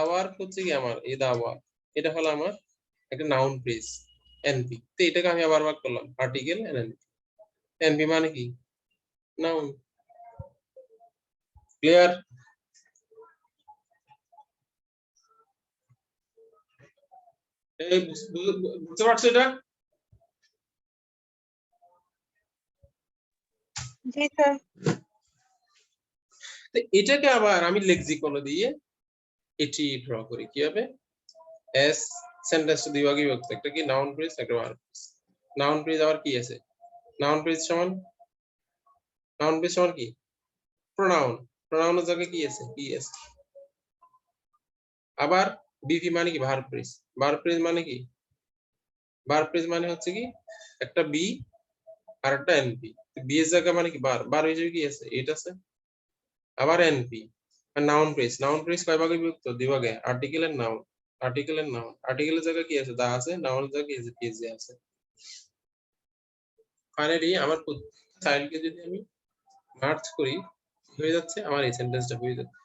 ওয়ার্ক হচ্ছে কি আমার এই দা ওয়ার্ক, এটা হলো আমার একটা নাউন ফ্রেজ এনপি। তো এটাকে আমি আবার ভাগ করলাম আর্টিকেল এনপি। এনপি মানে কি নাউন। ক্লিয়ার? এই বুঝতে পারছো এটা? জি স্যার। তো এটাকে আবার আমি লেক্সিকন দিয়ে এটি ড্র করি কিভাবে? এস সেন্টেন্স দুই ভাগে বিভক্ত, একটা কি নাউন ফ্রেজ, একটা ভার্ব ফ্রেজ। নাউন ফ্রেজ আবার কি আছে? নাউন ফ্রেজ সমান কি প্রোনাউন। প্রোনাউনের জায়গায় কি আছে? কি আছে। আবার বিপি মানে কি ভার্ব ফ্রেজ। ভার্ব ফ্রেজ মানে কি? ভার্ব ফ্রেজ মানে হচ্ছে কি একটা বি আর একটা এনপি। বি এর জায়গা মানে কি বার হিসেবে কি আছে? এটা আছে। আবার এনপি। আর নাউন ফ্রেজ কয় ভাগে বিভক্ত? দুই ভাগে, আর্টিকেল এর নাউন। আর্টিকেলের জায়গায় কি আছে? দা আছে। নাউনের জায়গায় কি আছে? পিএসজি আছে। ফাইনালি আমার চাইল্ডকে যদি আমি মার্চ করি হয়ে যাচ্ছে আমার এই সেন্টেন্সটা হয়ে যাচ্ছে।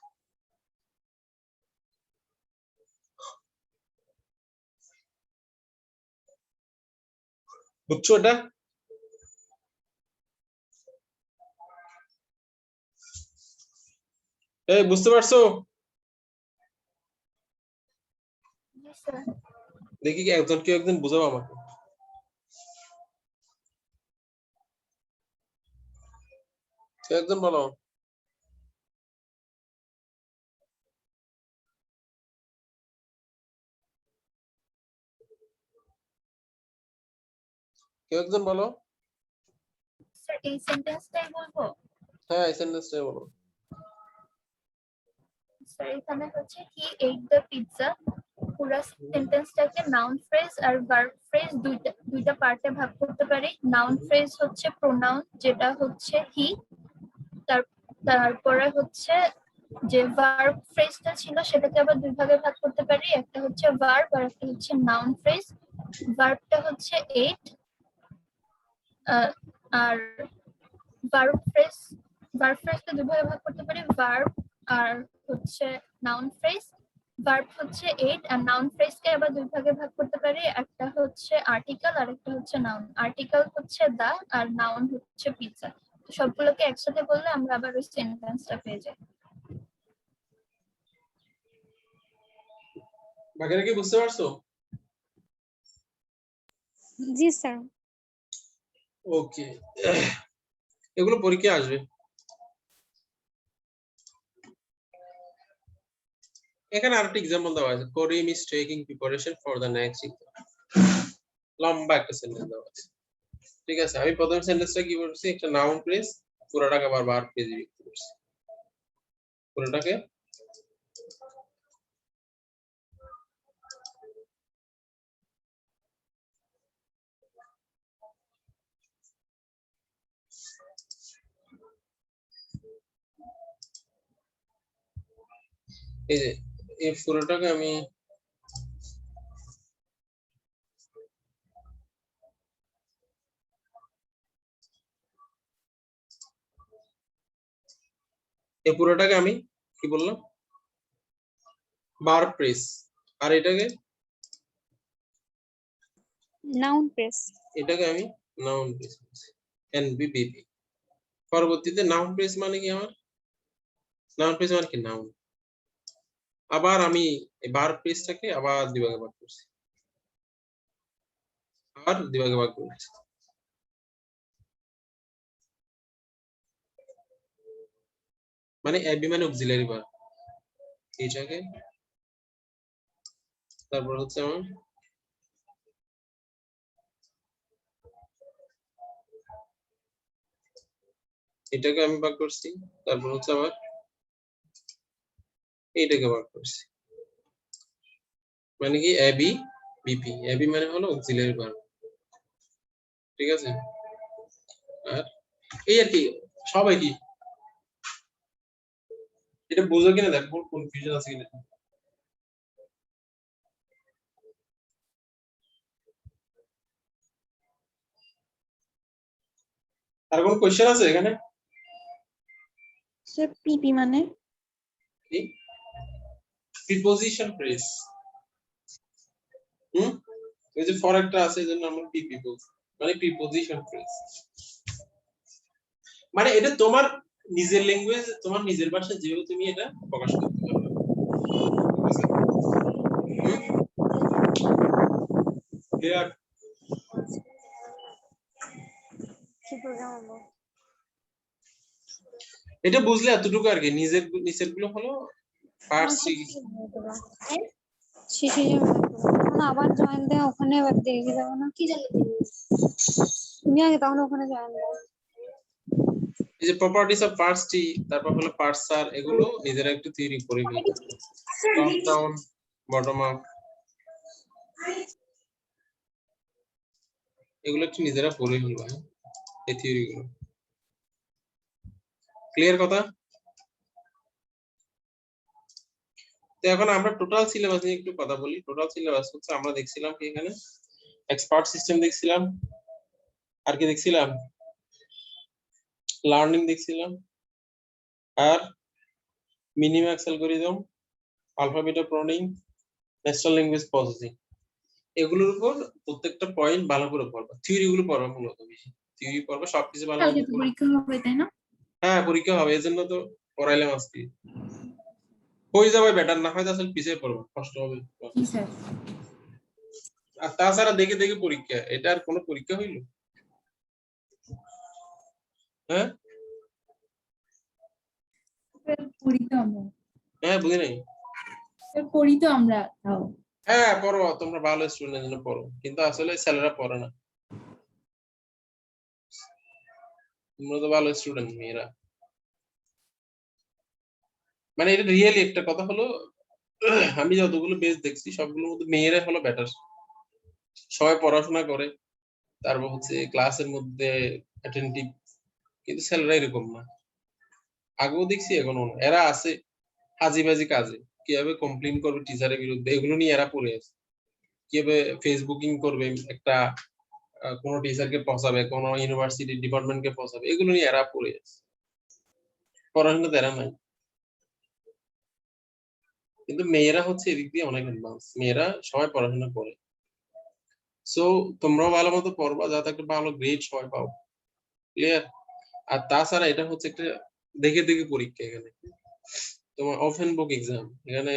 বুঝছো এটা? এই বুঝতে পারছো? দেখি কি কেউ একজন বুঝাবো আমাকে। কেউ একজন বলো। কেউ একজন বলো। স্যার এই সেন্টেন্সটাই বলবো। হ্যাঁ এই সেন্টেন্সটাই বলো। স্যার এখানে হচ্ছে হি এট দ্য পিৎজা, পুরো সেন্টেন্সটাকে নাউন ফ্রেজ আর ভার্ব ফ্রেজ দুইটা পার্টে ভাগ করতে পারি। নাউন ফ্রেজ হচ্ছে প্রোনাউন যেটা হচ্ছে হি, তারপরে হচ্ছে যে ভার্ব ফ্রেজটা ছিল সেটাকে আবার দুই ভাগে ভাগ করতে পারি, একটা হচ্ছে ভার্ব আর একটা হচ্ছে নাউন ফ্রেজ। ভার্বটা হচ্ছে এট, আর ভার্ব ফ্রেজকে দুই ভাগে ভাগ করতে পারি, ভার্ব আর হচ্ছে নাউন ফ্রেজ। ভার্ব হচ্ছে এইট আর নাউন ফ্রেজকে আবার দুই ভাগে ভাগ করতে পারি, একটা হচ্ছে আর্টিকেল আর একটা হচ্ছে নাউন। আর্টিকেল হচ্ছে দা আর নাউন হচ্ছে পিৎজা। সবগুলোকে একসাথে বললে আমরা আবার ওই সেন্টেন্সটা পেয়ে যাই। বাকিরা কি বুঝতে পারছো? জি স্যার। ওকে, এগুলো পরীক্ষা আসবে। এখানে আরেকটা এক্সাম্পল দেওয়া আছে, Karim is taking preparation for the next exam. লম্বা একটা সেন্টেন্স দেওয়া আছে। ঠিক আছে, আমি প্রথম সেন্টেন্সটা কি বলছি? একটা নাউন ফ্রেজ, পুরোটাকে আবার ভার্ব ফ্রেজে বিভক্ত করছি। পুরোটাকে এই যে এই পুরোটাকে আমি আমি কি বললাম? Verb phrase. আর এটাকে নাউন ফ্রেজ। আমি নাউন ফ্রেজ বলছি, এনবি বিপি। পরবর্তীতে নাউন ফ্রেজ মানে কি আমার? নাউন ফ্রেজ মানে কি নাউন। আবার আমি এই ভার্ব ফ্রেজটাকে আবার দুভাগে ভাগ করছি, মানে এবি মানে অক্সিলারি ভার্ব। এইটাকে তারপর হচ্ছে আমার এটাকে আমি ভাগ করছি, তারপর হচ্ছে আবার এইটাকে ভাগ করছি, মানে কি এবি বিপি। এবি মানে হলো অক্সিলারি ভার্ব। ঠিক আছে, আর এই আর কি সবাই কি এটা বুঝো কিনা দেখো, কনফিউশন আছে কিনা। আর কোন কোশ্চেন আছে এখানে? স্যার পিপি মানে কি প্রিপোজিশন ফ্রেজ? এই যে ফর একটা আছে এজন্য আমরা পিপি বলছি, মানে প্রিপোজিশন ফ্রেজ। মানে এটা তোমার নিজের ল্যাঙ্গুয়েজ, তোমার নিজের ভাষায় যেভাবে তুমি এটা প্রকাশ করতে পারবে। ঠিক আছে? Clear? কি প্রোগ্রাম হলো? এটা বুঝলে এতটুকু আর কি। নিচের গুলো হলো পার্ট সি। শেষে যাবে তখন আবার জয়েন দেয়, ওখানে আবার দেখে যাবো না কি জানি তুমি আগে তখন ওখানে জয়েন দাও। এই যে প্রপার্টিজ অফ পার্টস টি, তারপর হলো পার্টস আর, এগুলো নিজেরা একটু থিওরি করে ফেলবে। টপ ডাউন, বটম আপ, এগুলো একটু নিজেরা পড়ে ফেলবে, এই থিওরি গুলো। ক্লিয়ার কথা? তো এখন আমরা টোটাল সিলেবাস নিয়ে একটু কথা বলি। টোটাল সিলেবাস হচ্ছে আমরা দেখছিলাম কি এখানে এক্সপার্ট সিস্টেম দেখছিলাম, আর কি দেখছিলাম, লার্নিং দেখছিলাম, আর minimax algorithm, alpha beta pruning, natural language processing, এগুলোর উপর প্রত্যেকটা পয়েন্ট ভালো করে পড়বা। থিওরি গুলো পড়বা, মূলত বেশি থিওরি পড়বা, সবকিছু ভালো কালকে করে তো পড়বা। পরীক্ষা হবে তাই না? হ্যাঁ, পরীক্ষা হবে, এজন্য তো পড়াইলাম আজকে। হয়ে যাবে বেটার, না হয় তো আসলে পিছিয়ে পড়বো, কষ্ট হবে। জি স্যার। আর তাছাড়া দেখে দেখে পরীক্ষা, এটা আর কোনো পরীক্ষা হইল? হ্যাঁ পড়ি তো আমরা, হ্যাঁ, বুঝি নাই। পড়ি তো আমরা তাও। হ্যাঁ পড়ো, তোমরা ভালো স্টুডেন্টের জন্য পড়ো, কিন্তু আসলে ছেলেরা পড়ে না। তোমরা তো ভালো স্টুডেন্ট, মেয়েরা। মানে এটা রিয়েলি একটা কথা হলো, আমি যতগুলো বেস দেখছি সবগুলোর মধ্যে মেয়েরা হলো বেটার। সবাই পড়াশোনা করে, তারপর হচ্ছে ক্লাসের মধ্যে অ্যাটেন্টিভ, কিন্তু ছেলেরা এরকম না। আগেও দেখছি, এখনো না। এরা আছে হাজিবাজি কাজে, কিভাবে কমপ্লেইন করবে টিচারের বিরুদ্ধে, এগুলো নিয়ে এরা পড়ে আছে। কিভাবে ফেসবুকিং করবে, একটা কোন টিচারকে পৌঁছাবে, কোন ইউনিভার্সিটি ডিপার্টমেন্টকে পৌঁছাবে, এগুলো নিয়ে এরা পড়ে আছে। পড়াশোনা এরা নাই। কিন্তু মেয়েরা হচ্ছে এদিক দিয়ে অনেক অ্যাডভান্স, মেয়েরা সবাই পড়াশোনা করে। সো তোমরাও ভালো মতো পড়বা, যাতে একটা ভালো গ্রেড সবাই পাও। ক্লিয়ার? আর তাছাড়া এটা হচ্ছে একটা দেখে দেখে পরীক্ষা। এখানে তোমার ওপেন বুক এক্সাম, এখানে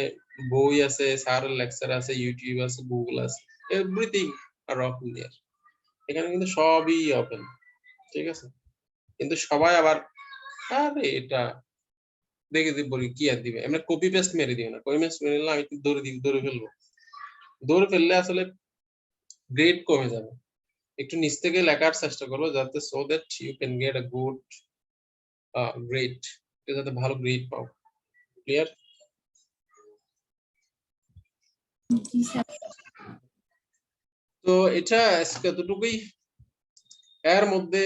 বই আছে, স্যারের লেকচার আছে, ইউটিউব আছে, গুগল আছে, এভরিথিং আর ওপেন দেয়ার। এখানে কিন্তু সবই ওপেন, ঠিক আছে? কিন্তু সবাই আবার আরে এটা দেখে দেখে বলি কি আর দিবে, এমনি কপি পেস্ট মেরে দিবে না। কপি পেস্ট মেরে নিলে আমি দৌড়ে ফেলবো। দৌড়ে ফেললে আসলে গ্রেড কমে যাবে। একটু নিচ থেকে লেখার চেষ্টা করবো, যাতে so that you can get a good grade, যাতে ভালো গ্রেড পাও। ক্লিয়ার? জি স্যার। তো এটা আজকে এতটুকুই। এর মধ্যে